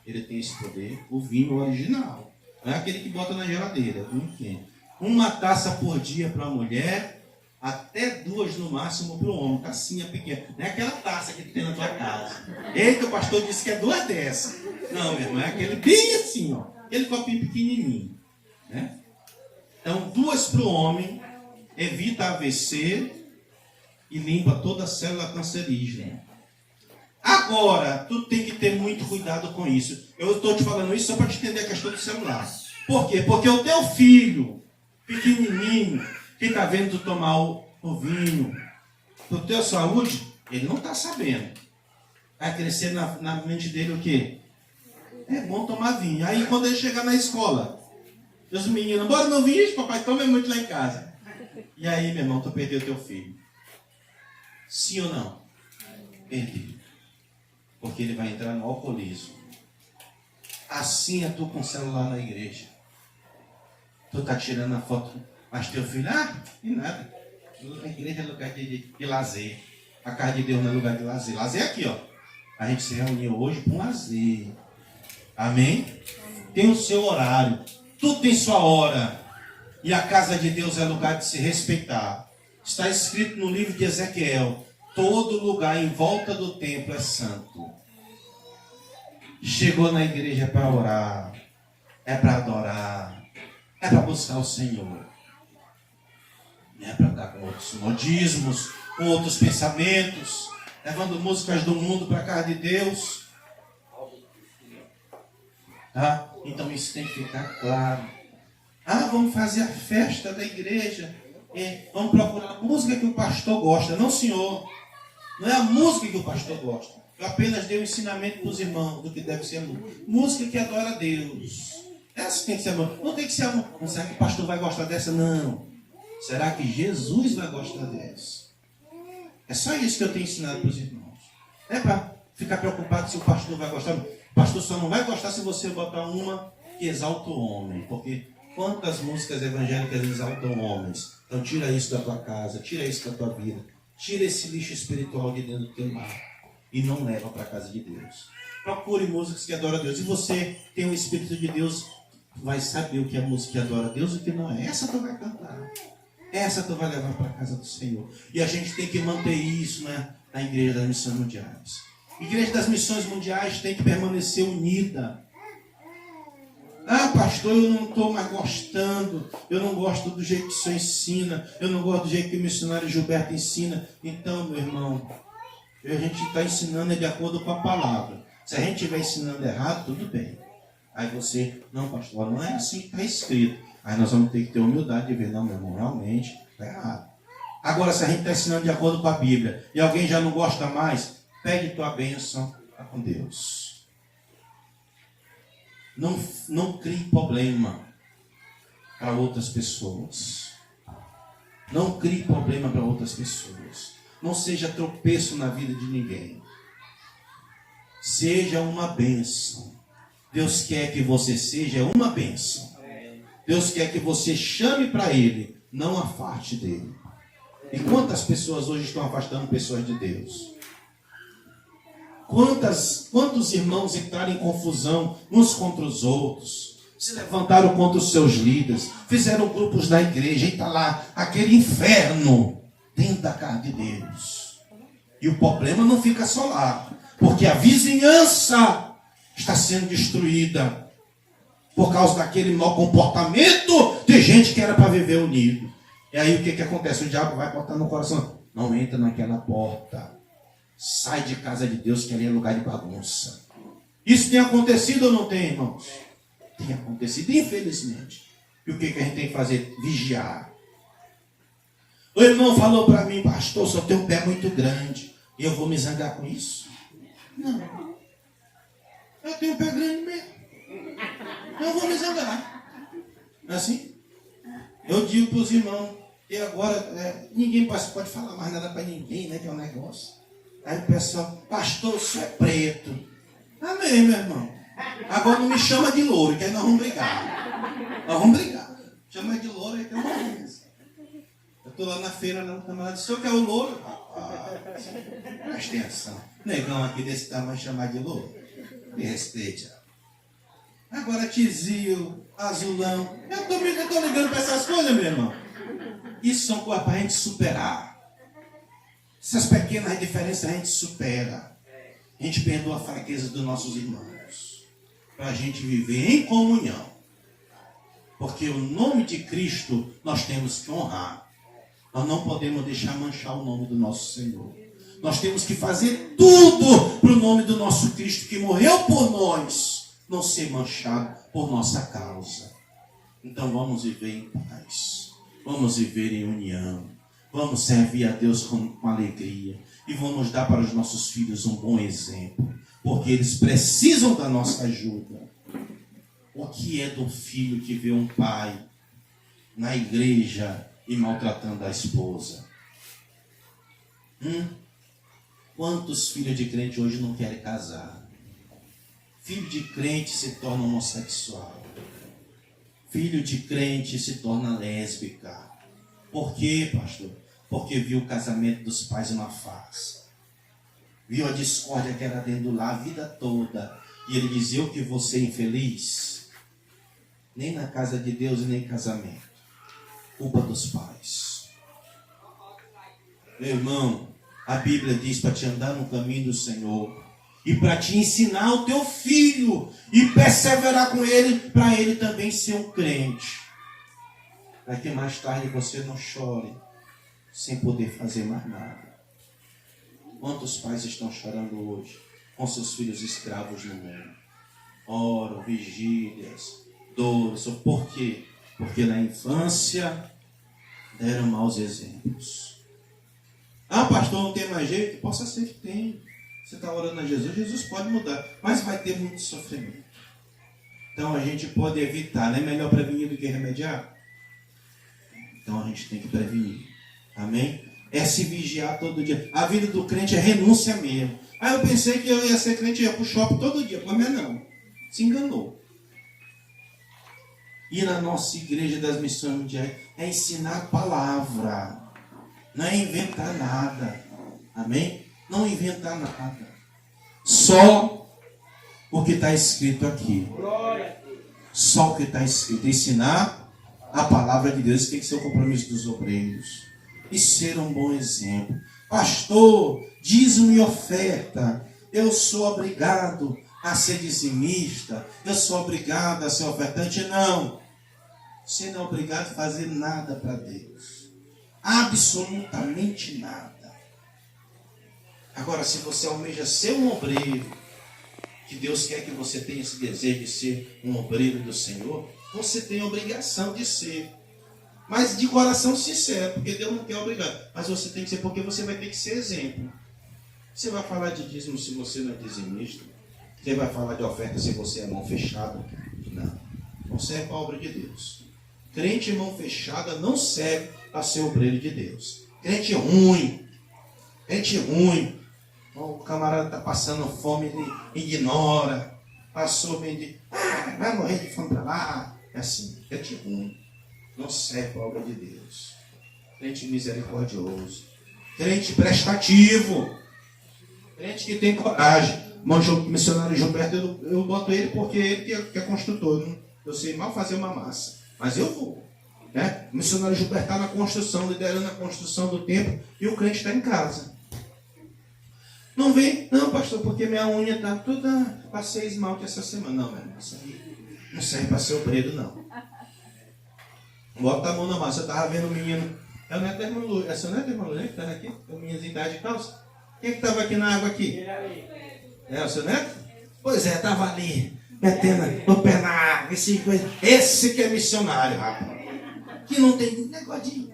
Ele tem esse poder. O vinho original. Não é aquele que bota na geladeira. Vinho quente. Uma taça por dia para a mulher, até 2 no máximo para o homem. Tacinha pequena. Não é aquela taça que tem na tua casa. Eita, o pastor disse que é 2 dessas. Não, meu irmão, é aquele bem assim, ó. Aquele copinho pequenininho. Né? Então, 2 para o homem, evita AVC e limpa toda a célula cancerígena. Agora, tu tem que ter muito cuidado com isso. Eu estou te falando isso só para te entender a questão do celular. Por quê? Porque o teu filho, pequenininho, que está vendo tu tomar o vinho, pro teu saúde, ele não está sabendo. Vai crescer na mente dele o quê? É bom tomar vinho. Aí quando ele chegar na escola, os meninos, bora no vinho, papai toma muito lá em casa. E aí, meu irmão, tu perdeu teu filho. Sim ou não? Perdeu. Porque ele vai entrar no alcoolismo. Assim é tu com o celular na igreja. Tu tá tirando a foto, mas teu filho, e nada. A igreja é lugar de lazer. A casa de Deus não é lugar de lazer. Lazer é aqui, ó. A gente se reuniu hoje para um lazer. Amém? Tem o seu horário. Tudo tem sua hora. E a casa de Deus é lugar de se respeitar. Está escrito no livro de Ezequiel: todo lugar em volta do templo é santo. Chegou na igreja para orar, é para adorar, é para buscar o Senhor. Não é para estar com outros modismos, com outros pensamentos, levando músicas do mundo para a casa de Deus. Tá? Então isso tem que ficar claro. Vamos fazer a festa da igreja. Vamos procurar a música que o pastor gosta. Não, senhor. Não é a música que o pastor gosta. Eu apenas dei um ensinamento para os irmãos do que deve ser a música. Música que adora a Deus. Essa tem que ser a música. Não tem que ser a música. Não, será que o pastor vai gostar dessa? Não. Será que Jesus vai gostar dessa? É só isso que eu tenho ensinado para os irmãos. Não é para ficar preocupado se o pastor vai gostar. O pastor só não vai gostar se você botar uma que exalta o homem. Porque quantas músicas evangélicas exaltam homens? Então tira isso da tua casa, tira isso da tua vida. Tira esse lixo espiritual de dentro do teu lar e não leva para a casa de Deus. Procure músicas que adoram a Deus. E você tem o Espírito de Deus, vai saber o que é música que adora a Deus e o que não é. Essa tu vai cantar. Essa tu vai levar para a casa do Senhor. E a gente tem que manter isso, né, na Igreja das Missões Mundiais. A Igreja das Missões Mundiais tem que permanecer unida. Pastor, eu não estou mais gostando. Eu não gosto do jeito que o senhor ensina. Eu não gosto do jeito que o missionário Gilberto ensina. Então, meu irmão, a gente está ensinando de acordo com a palavra. Se a gente estiver ensinando errado, tudo bem. Aí você, não, pastor, não é assim que está escrito. Aí nós vamos ter que ter humildade de ver, não, meu irmão, realmente está errado. Agora, se a gente está ensinando de acordo com a Bíblia e alguém já não gosta mais, pede tua bênção com Deus. Não crie problema para outras pessoas. Não crie problema para outras pessoas. Não seja tropeço na vida de ninguém. Seja uma bênção. Deus quer que você seja uma bênção. Deus quer que você chame para Ele, não afaste dele. E quantas pessoas hoje estão afastando pessoas de Deus? Quantos irmãos entraram em confusão uns contra os outros, se levantaram contra os seus líderes, fizeram grupos na igreja e está lá aquele inferno dentro da casa de Deus. E o problema não fica só lá, porque a vizinhança está sendo destruída por causa daquele mau comportamento de gente que era para viver unido. E aí o que acontece? O diabo vai botar no coração: não entra naquela porta. Sai de casa de Deus, que ali é lugar de bagunça. Isso tem acontecido ou não tem, irmãos? Tem acontecido, infelizmente. E o que a gente tem que fazer? Vigiar. O irmão falou para mim: pastor, só tem um pé muito grande e eu vou me zangar com isso? Não. Eu tenho um pé grande mesmo. Eu vou me zangar. Não é assim? Eu digo para os irmãos: E agora, ninguém pode falar mais nada para ninguém, né? Que é um negócio. Aí o pessoal, pastor, o senhor é preto. Amém, meu irmão. Agora não me chama de louro, que aí nós vamos brigar. Nós vamos brigar. Chama de louro, aí tem uma vez. Eu estou lá na feira, o camarada disse, o senhor quer o louro? Presta atenção. Negão aqui desse tamanho chamar de louro. Me respeite. Agora tizio, azulão. Eu estou ligando para essas coisas, meu irmão. Isso são coisas para a gente superar. Essas pequenas diferenças a gente supera. A gente perdoa a fraqueza dos nossos irmãos. Para a gente viver em comunhão. Porque o nome de Cristo nós temos que honrar. Nós não podemos deixar manchar o nome do nosso Senhor. Nós temos que fazer tudo para o nome do nosso Cristo que morreu por nós não ser manchado por nossa causa. Então vamos viver em paz. Vamos viver em união. Vamos servir a Deus com alegria. E vamos dar para os nossos filhos um bom exemplo. Porque eles precisam da nossa ajuda. O que é do filho que vê um pai na igreja e maltratando a esposa? Quantos filhos de crente hoje não querem casar? Filho de crente se torna homossexual. Filho de crente se torna lésbica. Por quê, pastor? Porque viu o casamento dos pais uma farsa. Viu a discórdia que era dentro do lar a vida toda. E ele dizia, eu que vou ser infeliz. Nem na casa de Deus e nem em casamento. Culpa dos pais. Meu irmão, a Bíblia diz para te andar no caminho do Senhor. E para te ensinar o teu filho. E perseverar com ele, para ele também ser um crente. Para que mais tarde você não chore, sem poder fazer mais nada. Quantos pais estão chorando hoje, com seus filhos escravos no mundo? Oram, vigílias, dores. Por quê? Porque na infância deram maus exemplos. Ah, pastor, não tem mais jeito? Possa ser que tenha. Você está orando a Jesus, Jesus pode mudar, mas vai ter muito sofrimento. Então a gente pode evitar, não é melhor prevenir do que remediar? Então a gente tem que prevenir. Amém? É se vigiar todo dia. A vida do crente é renúncia mesmo. Ah, eu pensei que eu ia ser crente e ia para o shopping todo dia. Mas não. Se enganou. E na nossa igreja das missões mundiais é ensinar a palavra. Não é inventar nada. Amém? Não inventar nada. Só o que está escrito aqui. Só o que está escrito. Ensinar a palavra de Deus. Tem que ser o compromisso dos obreiros. E ser um bom exemplo. Pastor, dízimo e oferta. Eu sou obrigado a ser dizimista. Eu sou obrigado a ser ofertante. Não. Você não é obrigado a fazer nada para Deus. Absolutamente nada. Agora, se você almeja ser um obreiro, que Deus quer que você tenha esse desejo de ser um obreiro do Senhor, você tem a obrigação de ser. Mas de coração sincero, porque Deus não quer obrigar. Mas você tem que ser, porque você vai ter que ser exemplo. Você vai falar de dízimo se você não é dizimista? Você vai falar de oferta se você é mão fechada? Não. Não serve para a obra de Deus. Crente mão fechada não serve para ser obreiro de Deus. Crente ruim. Crente ruim. O camarada está passando fome, ele ignora. Passou bem de... vai morrer de fome para lá. É assim, crente ruim. Não serve para a obra de Deus. Crente misericordioso. Crente prestativo. Crente que tem coragem. Missionário Gilberto, eu boto ele porque ele que é construtor. Eu sei mal fazer uma massa. Mas eu vou. Né? O missionário Gilberto está na construção, liderando a construção do templo. E o crente está em casa. Não vem, não, pastor, porque minha unha está toda... Passei esmalte essa semana. Não, meu irmão, isso aí não serve para ser obreiro, não. Bota a mão na massa. Eu estava vendo o menino. É o neto da irmã Lu. É seu neto da irmã Lu, né? Que está aqui? O menino de idade de calça. Quem que estava aqui na água aqui? É o seu neto? Pois é, estava ali. Metendo o pé na água. Esse que é missionário, rapaz. Que não tem negócio de...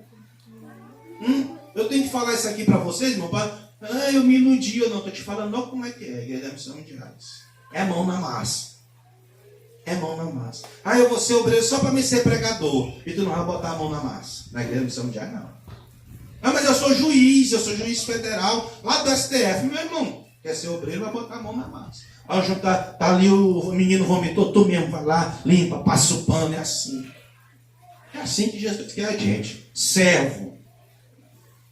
Eu tenho que falar isso aqui para vocês, meu pai. Eu me iludi. Eu não estou te falando não como é que é. A igreja da missão mundiais. É mão na massa. É mão na massa. Ah, eu vou ser obreiro só para me ser pregador. E tu não vai botar a mão na massa. Na igreja missão mundial, não. Ah, mas eu sou juiz federal, lá do STF. Meu irmão, quer ser obreiro, vai botar a mão na massa. Ao juntar, tá ali o menino vomitou, tu mesmo vai lá, limpa, passa o pano, é assim. É assim que Jesus quer a gente. Servo.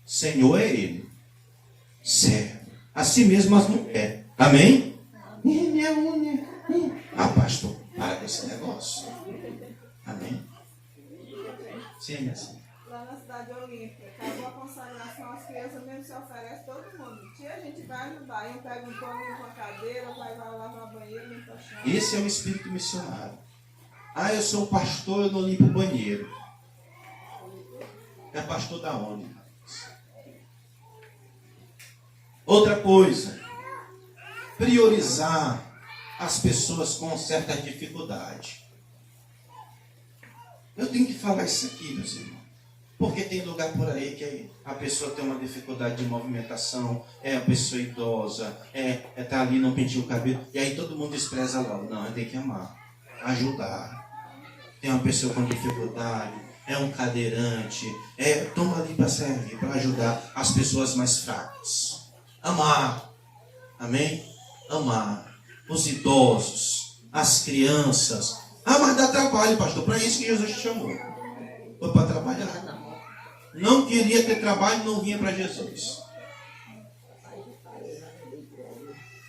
Senhor é Ele. Servo. Assim mesmo as mulheres. Amém? Minha unha. Ah, pastor, para com esse negócio. Amém? Sim, assim. Lá na cidade olímpica, acabou a consagração, as crianças mesmo se oferecem todo mundo. Tia, a gente vai ajudar, aí pega um pano, limpa a cadeira, vai lavar banheiro, limpa o chão. Esse é o espírito missionário. Ah, eu sou pastor, eu não limpo o banheiro. É pastor da onde? Outra coisa, priorizar as pessoas com certa dificuldade. Eu tenho que falar isso aqui, meus irmãos. Porque tem lugar por aí que a pessoa tem uma dificuldade de movimentação, é a pessoa idosa, tá ali, não penteia o cabelo, e aí todo mundo despreza logo. Não, tem que amar, ajudar. Tem uma pessoa com dificuldade, é um cadeirante, toma ali para servir, para ajudar as pessoas mais fracas. Amar, amém? Amar os idosos, as crianças. Ah, mas dá trabalho, pastor, para isso que Jesus te chamou. Foi para trabalhar. Não queria ter trabalho, não vinha para Jesus.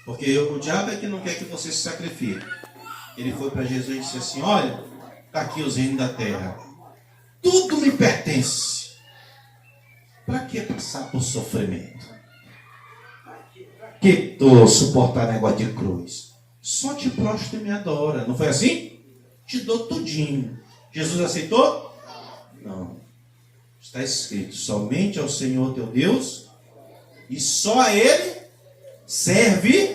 Porque o diabo é que não quer que você se sacrifique. Ele foi para Jesus e disse assim: olha, está aqui os reinos da terra. Tudo me pertence. Para que passar por sofrimento? Que tu suportar negócio de cruz? Só te prostro e me adora. Não foi assim? Te dou tudinho. Jesus aceitou? Não. Está escrito: somente ao Senhor teu Deus e só a Ele servirá.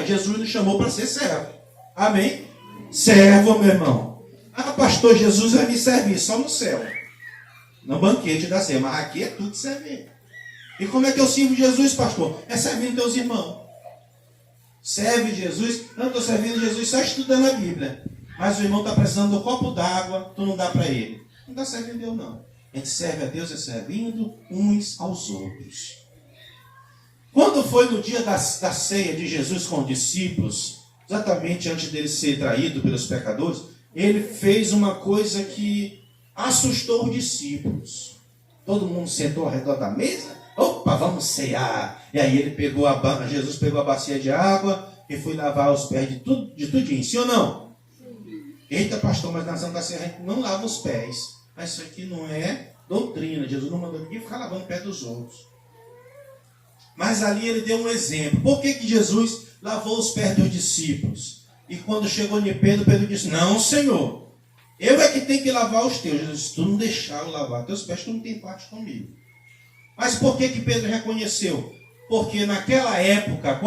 Jesus nos chamou para ser servo. Amém? Servo, meu irmão. Ah, pastor, Jesus vai me servir só no céu, no banquete da ceia. Mas aqui é tudo servir. E como é que eu sirvo Jesus, pastor? É servindo teus irmãos. Serve Jesus. Não, estou servindo Jesus só estudando a Bíblia. Mas o irmão está precisando do copo d'água, tu não dá para ele. Não está servindo Deus, não. A gente serve a Deus servindo uns aos outros. Quando foi no dia da ceia de Jesus com os discípulos, exatamente antes dele ser traído pelos pecadores, ele fez uma coisa que assustou os discípulos. Todo mundo sentou ao redor da mesa. Opa, vamos cear. E aí Jesus pegou a bacia de água e foi lavar os pés de tudinho. Sim ou não? Sim. Eita, pastor, mas na Santa Ceia a gente não lava os pés. Mas isso aqui não é doutrina. Jesus não mandou ninguém ficar lavando o pé dos outros. Mas ali ele deu um exemplo. Por que Jesus lavou os pés dos discípulos? E quando chegou em Pedro, Pedro disse: não, Senhor, eu é que tenho que lavar os teus. Jesus disse: tu não deixar eu lavar teus pés, tu não tem parte comigo. Mas por que Pedro reconheceu? Porque naquela época,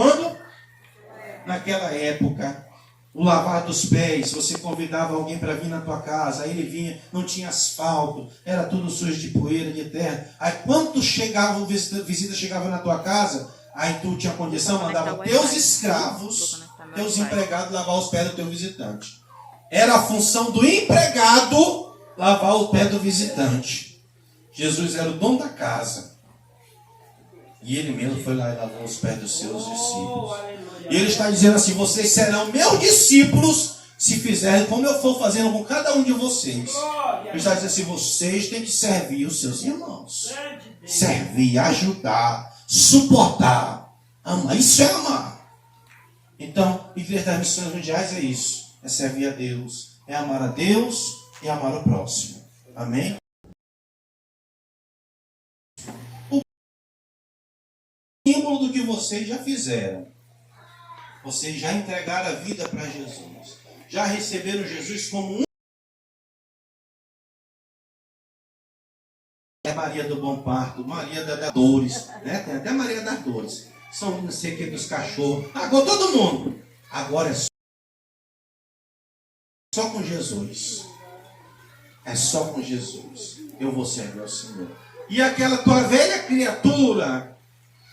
Naquela época, o lavar dos pés, você convidava alguém para vir na tua casa, aí ele vinha, não tinha asfalto, era tudo sujo de poeira, de terra. Aí quando chegava, visita chegava na tua casa, aí tu tinha condição, mandava teus escravos, teus empregados lavar os pés do teu visitante. Era a função do empregado lavar o pé do visitante. Jesus era o dono da casa. E ele mesmo foi lá e lavou os pés dos seus discípulos. E ele está dizendo assim: vocês serão meus discípulos se fizerem como eu for fazendo com cada um de vocês. Ele está dizendo assim: vocês têm que servir os seus irmãos. Servir, ajudar, suportar, amar. Isso é amar. Então, Igreja das Missões Mundiais é isso. É servir a Deus, é amar a Deus e amar o próximo. Amém? Símbolo do que vocês já fizeram. Vocês já entregaram a vida para Jesus. Já receberam Jesus como um. É Maria do Bom Parto, Maria das Dores, né? Tem até Maria das Dores. São não sei o que dos cachorros. Agora todo mundo. Agora é só com Jesus. É só com Jesus. Eu vou servir ao Senhor. E aquela tua velha criatura,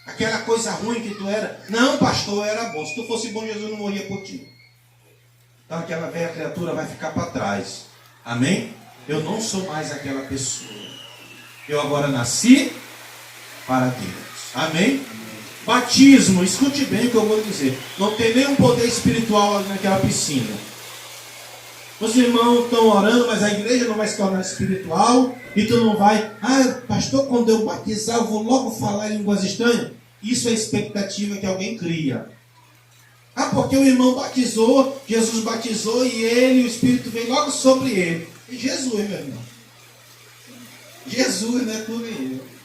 aquela coisa ruim que tu era. Não, pastor, eu era bom. Se tu fosse bom, Jesus não morria por ti. Então aquela velha criatura vai ficar para trás. Amém? Eu não sou mais aquela pessoa. Eu agora nasci para Deus. Amém? Batismo, escute bem o que eu vou dizer. Não tem nenhum poder espiritual ali naquela piscina. Os irmãos estão orando, mas a igreja não vai se tornar espiritual. E tu não vai, pastor, quando eu batizar eu vou logo falar em línguas estranhas. Isso é expectativa que alguém cria. Porque o irmão batizou, Jesus batizou e ele, o Espírito veio logo sobre ele. E Jesus, meu irmão. Jesus, não é tu nem eu.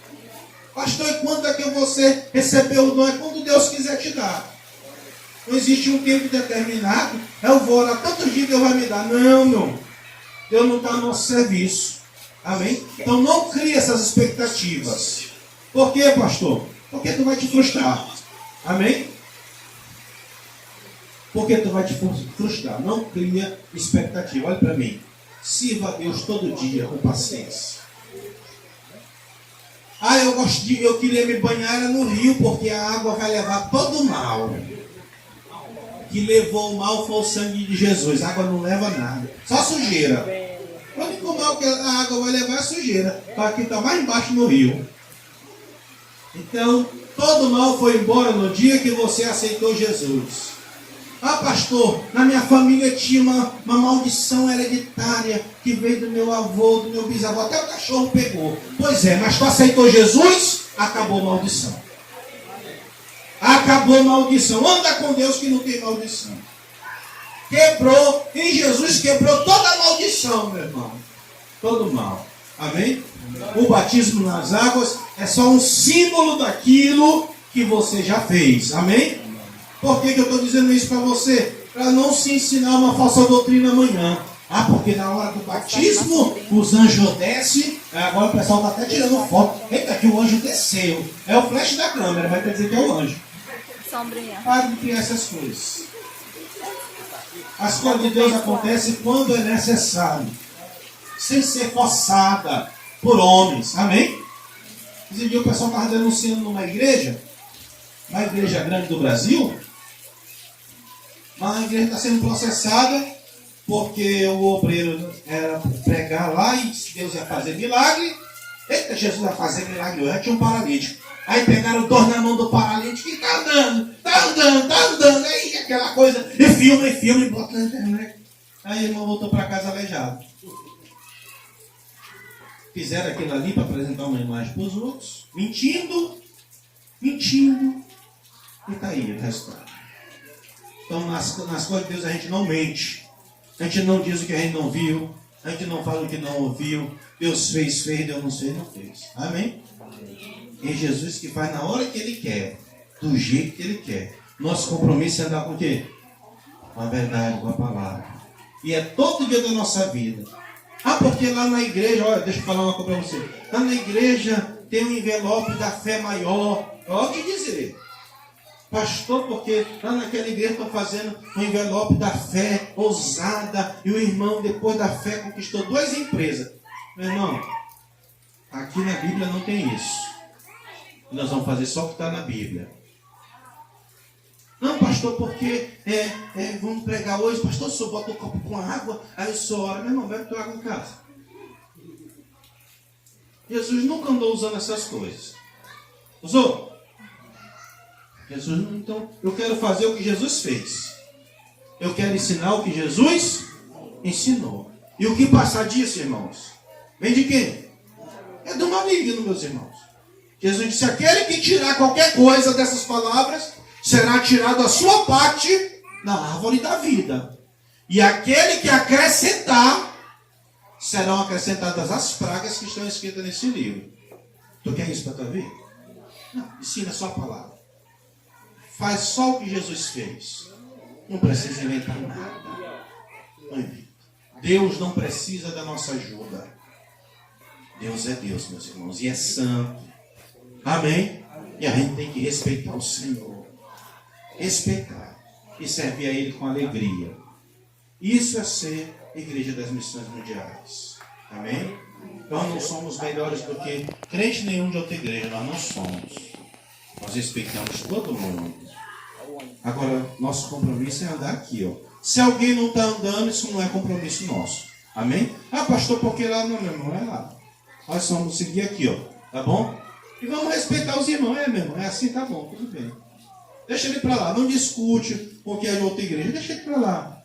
Pastor, e quando é que você recebeu o dom? É quando Deus quiser te dar. Não existe um tempo determinado. Eu vou orar tantos dias, Deus vai me dar. Não, meu. Deus não está no nosso serviço. Amém? Então não crie essas expectativas. Por quê, pastor? Porque tu vai te frustrar. Amém? Porque tu vai te frustrar. Não cria expectativa. Olha para mim. Sirva a Deus todo dia com paciência. Eu queria me banhar no rio, porque a água vai levar todo o mal. Que levou o mal foi o sangue de Jesus. A água não leva nada. Só sujeira. O único mal que a água vai levar é sujeira. Aqui está mais embaixo no rio. Então, todo o mal foi embora no dia que você aceitou Jesus. Pastor, na minha família tinha uma maldição hereditária que veio do meu avô, do meu bisavô, até o cachorro pegou. Pois é, mas tu aceitou Jesus, acabou a maldição. Acabou a maldição. Anda com Deus que não tem maldição. Quebrou, e Jesus quebrou toda a maldição, meu irmão. Todo mal. Amém? O batismo nas águas é só um símbolo daquilo que você já fez. Amém? Por que eu estou dizendo isso para você? Para não se ensinar uma falsa doutrina amanhã. Porque na hora do batismo, os anjos descem. Agora o pessoal está até tirando foto. Eita, que o anjo desceu. É o flash da câmera, vai dizer que é o anjo. Sombrinha. Pare de criar essas coisas. As coisas de Deus acontecem quando é necessário. Sem ser forçada por homens. Amém? Esse dia o pessoal estava denunciando numa igreja grande do Brasil. Mas a igreja está sendo processada porque o obreiro era pregar lá e Deus ia fazer milagre. Eita, Jesus vai fazer milagre hoje. Tinha um paralítico. Aí pegaram o dor na mão do paralítico e está andando. Aí aquela coisa, e filma, e bota na internet. Aí o irmão voltou para casa aleijado. Fizeram aquilo ali para apresentar uma imagem para os outros, mentindo, e está aí o resultado. Então, nas coisas de Deus a gente não mente, a gente não diz o que a gente não viu, a gente não fala o que não ouviu. Deus fez, Deus não fez. Amém? É Jesus que faz na hora que Ele quer, do jeito que Ele quer. Nosso compromisso é andar com o quê? Com a verdade, com a palavra. E é todo dia da nossa vida. Porque lá na igreja, olha, deixa eu falar uma coisa para você. Lá na igreja tem um envelope da fé maior. Olha o que dizer. Pastor, porque lá naquela igreja estão fazendo um envelope da fé ousada. E o irmão, depois da fé, conquistou 2 empresas. Meu irmão, aqui na Bíblia não tem isso. Nós vamos fazer só o que está na Bíblia. Não, pastor, porque vamos pregar hoje. Pastor, o senhor bota o copo com água, aí o senhor ora. Meu irmão, bebe tua água em casa. Jesus nunca andou usando essas coisas. Usou? Jesus, então, eu quero fazer o que Jesus fez. Eu quero ensinar o que Jesus ensinou. E o que passar disso, irmãos? Vem de quem? É do maligno, meus irmãos. Jesus disse, aquele que tirar qualquer coisa dessas palavras, será tirado a sua parte na árvore da vida. E aquele que acrescentar, serão acrescentadas as pragas que estão escritas nesse livro. Tu quer isso para a tua vida? Não, ensina só a palavra. Faz só o que Jesus fez. Não precisa inventar nada. Não inventa. Deus não precisa da nossa ajuda. Deus é Deus, meus irmãos, e é santo. Amém? E a gente tem que respeitar o Senhor. Respeitar. E servir a Ele com alegria. Isso é ser Igreja das Missões Mundiais. Amém? Nós não somos melhores do que crente nenhum de outra igreja. Nós não somos. Nós respeitamos todo mundo. Agora, nosso compromisso é andar aqui, ó. Se alguém não está andando, isso não é compromisso nosso. Amém? Ah, pastor, porque lá não, meu irmão, é lá. Nós vamos seguir aqui, ó. Tá bom? E vamos respeitar os irmãos, meu irmão? É assim, tá bom, tudo bem. Deixa ele para lá, não discute com o que é de outra igreja, deixa ele para lá.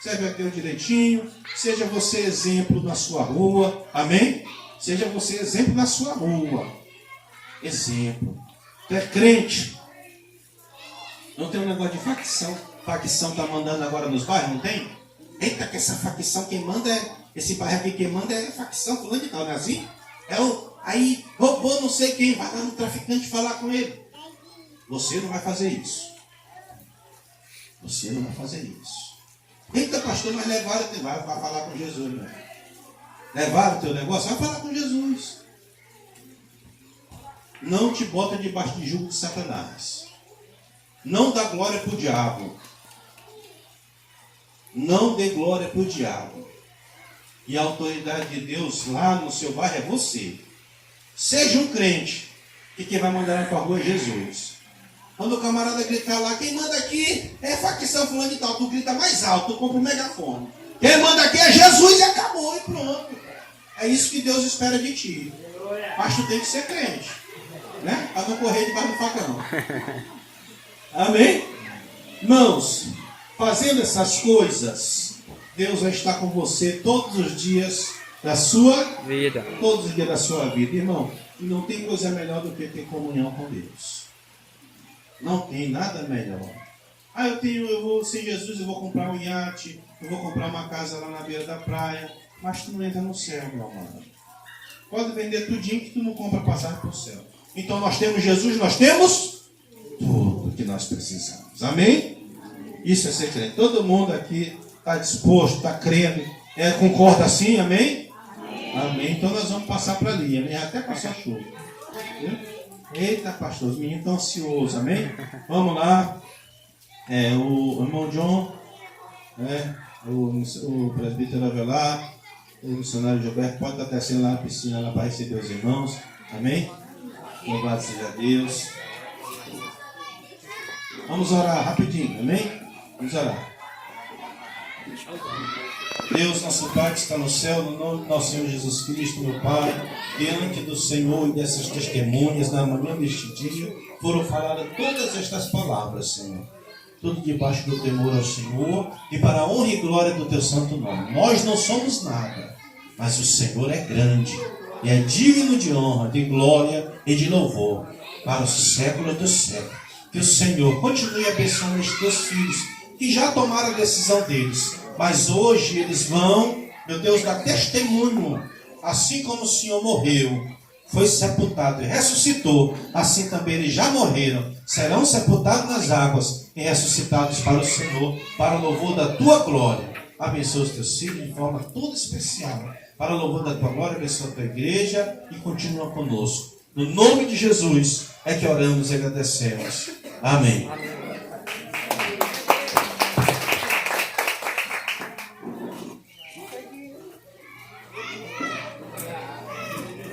Serve a Deus direitinho, seja você exemplo na sua rua, amém? Seja você exemplo na sua rua. Exemplo. Tu é crente. Não tem um negócio de facção. Facção tá mandando agora nos bairros, não tem? Eita, que essa facção quem manda é. Esse bairro aqui quem manda é facção, fulano de tal, não é assim? É o. Aí roubou não sei quem, vai lá no traficante falar com ele. Você não vai fazer isso. Você não vai fazer isso. Eita, pastor, mas levaram, vai falar com Jesus, né? Levaram o teu negócio, vai falar com Jesus. Não te bota debaixo de jugo de Satanás. Não dá glória para o diabo. Não dê glória para o diabo. E a autoridade de Deus lá no seu bairro é você. Seja um crente. E quem vai mandar para a rua é Jesus. Quando o camarada gritar lá, quem manda aqui é facção fulano de tal. Tu grita mais alto, tu compra um megafone. Quem manda aqui é Jesus e acabou e pronto. É isso que Deus espera de ti. Mas tu tem que ser crente. Né? Para não correr debaixo do facão. Amém? Irmãos, fazendo essas coisas, Deus vai estar com você todos os dias da sua vida. Todos os dias da sua vida, irmão. E não tem coisa melhor do que ter comunhão com Deus. Não tem nada melhor. Ah, eu vou sem Jesus, eu vou comprar um iate, eu vou comprar uma casa lá na beira da praia, mas tu não entra no céu, meu amado. Pode vender tudinho que tu não compra passagem para o céu. Então nós temos Jesus, nós temos tudo que nós precisamos. Amém? Isso é ser crente. Todo mundo aqui está disposto, está crendo. Concorda assim? Amém? Amém. Então nós vamos passar para ali. Amém? Até passar chuva. Eita, pastor, os meninos estão ansiosos. Amém? Vamos lá. O irmão John, o presbítero Avelar, o missionário Gilberto pode estar descendo lá na piscina lá para receber os irmãos. Amém? Louvado seja Deus. Vamos orar rapidinho, amém? Vamos orar. Deus, nosso Pai que está no céu, no nome do nosso Senhor Jesus Cristo, meu Pai, diante do Senhor e dessas testemunhas, na manhã deste dia, foram faladas todas estas palavras, Senhor. Tudo debaixo do temor ao Senhor e para a honra e glória do Teu santo nome. Nós não somos nada, mas o Senhor é grande e é digno de honra, de glória e de louvor para os séculos dos séculos. Que o Senhor continue abençoando estes teus filhos, que já tomaram a decisão deles, mas hoje eles vão, meu Deus, dar testemunho, assim como o Senhor morreu, foi sepultado e ressuscitou, assim também eles já morreram, serão sepultados nas águas e ressuscitados para o Senhor, para o louvor da tua glória. Abençoa os teus filhos de forma toda especial, para o louvor da tua glória. Abençoa a tua igreja e continua conosco. No nome de Jesus é que oramos e agradecemos. Amém.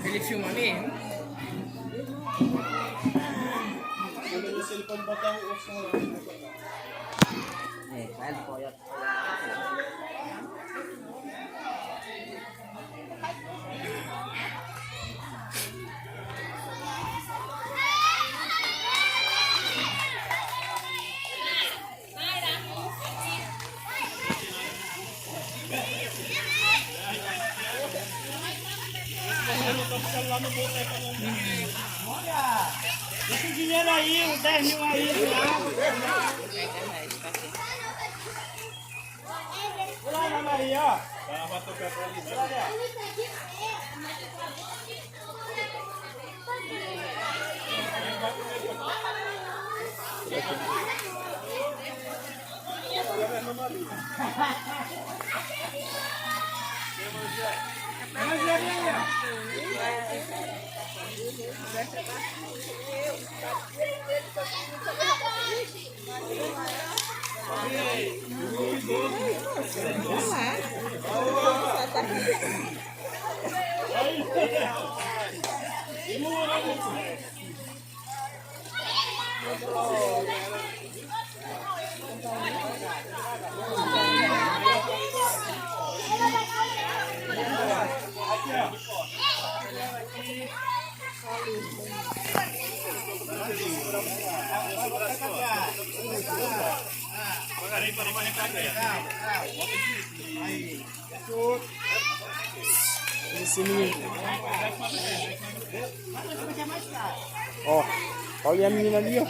Ele filma mesmo? Ele pode botar o som lá. Ele pode. Olha, deixa o dinheiro aí, uns 10 mil aí. Olha lá, Ana Maria, ó. Ela vai tocar pra ali. Olha. Ó, olha a menina ali, ó.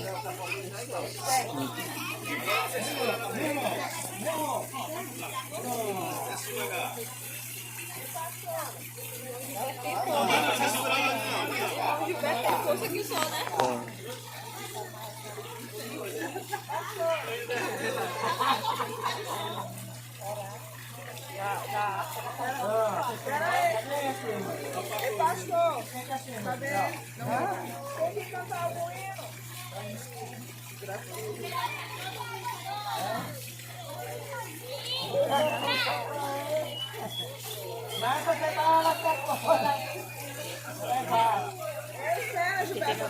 Pastor, cadê? Tem que cantar o hino. Mas você tá lá na porta. Ei, Sérgio, pega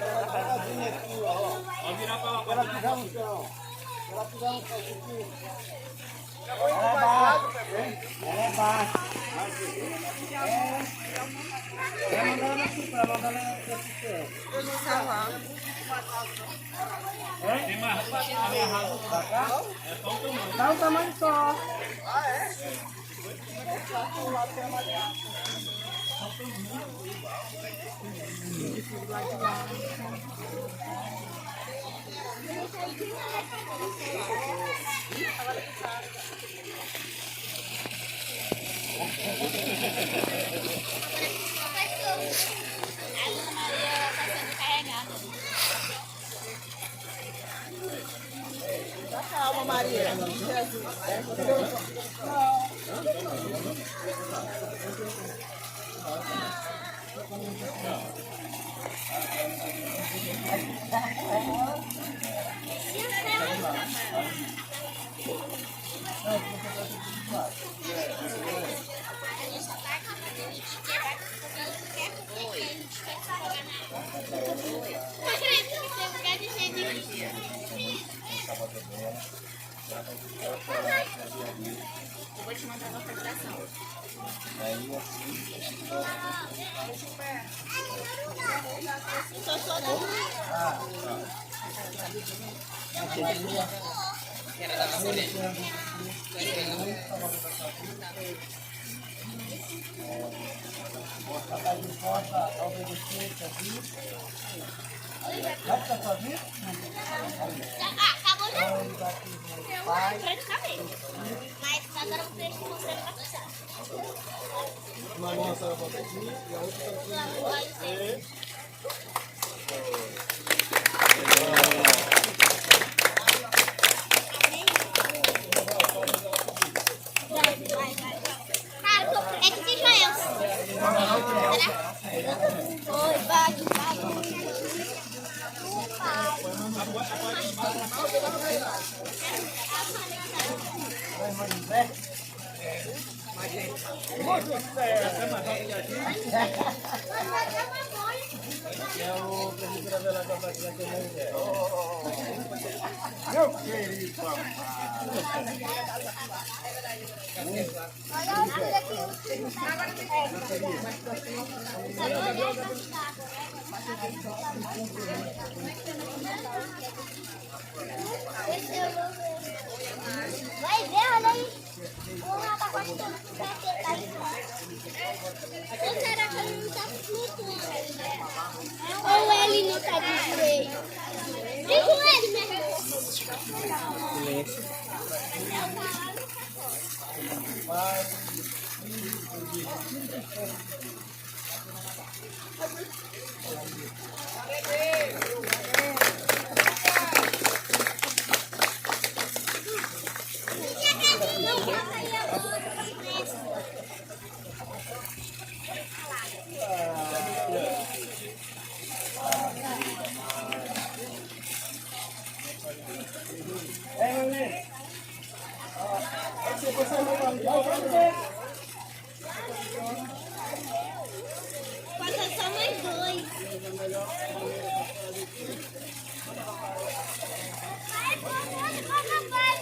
Vai virar pra lá. Ela pisar no chão. Ela pisar no chão. Ela é baixa. Ela é baixa. Vai mandar ela aqui pra mandar ela aqui. eu não salvar. Tem mais pra cá? Dá um tamanho só. Ah, é? Calma, Maria. Jesus. Eu vou te mandar a localização. Só dando. Quero dar uma olhada. Acabou já? Praticamente. Mas agora eu preciso mostrar pra você. Uma mão só bota aqui e a outra aqui. Cara, é que tem Israel. Oi, vai. Meu querido papai. Vai ver, olha aí. O rato tá quase todo. Ou será que ele não tá flutuando? Ou ele não tá de joelho? De joelho, né? Falta só mais dois. Vai,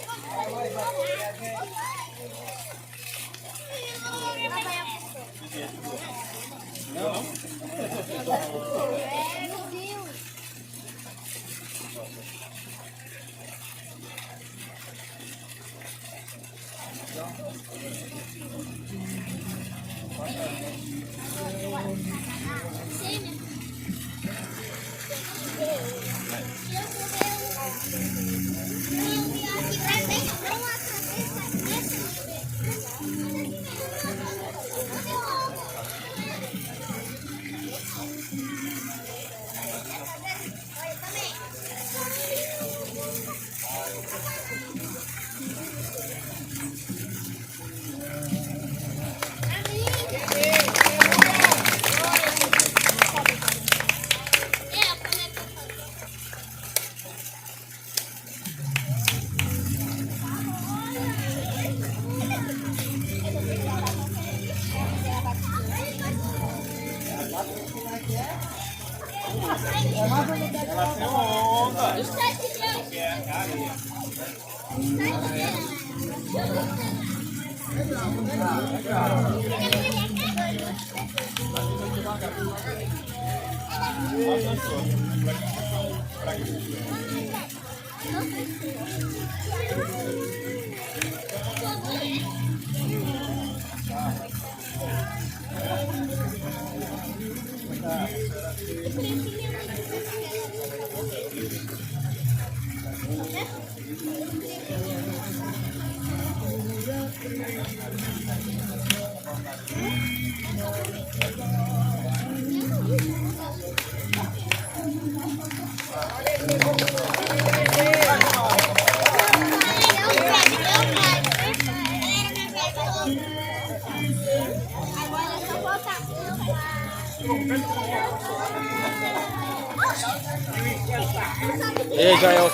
Ei, Joel.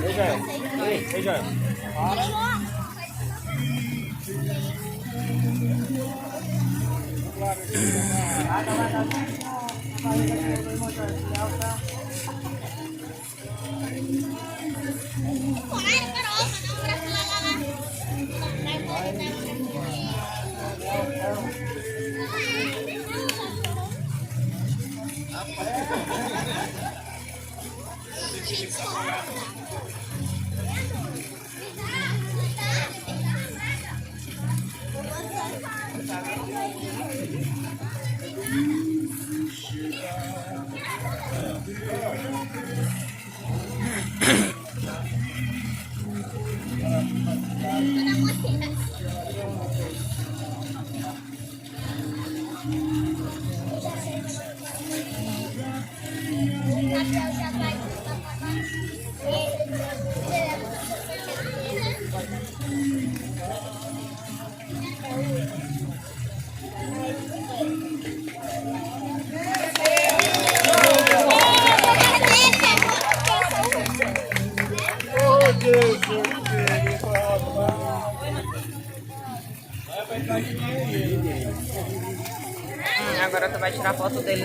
Ei, Joel. Ei, Joel. Agora tu vai tirar foto dele.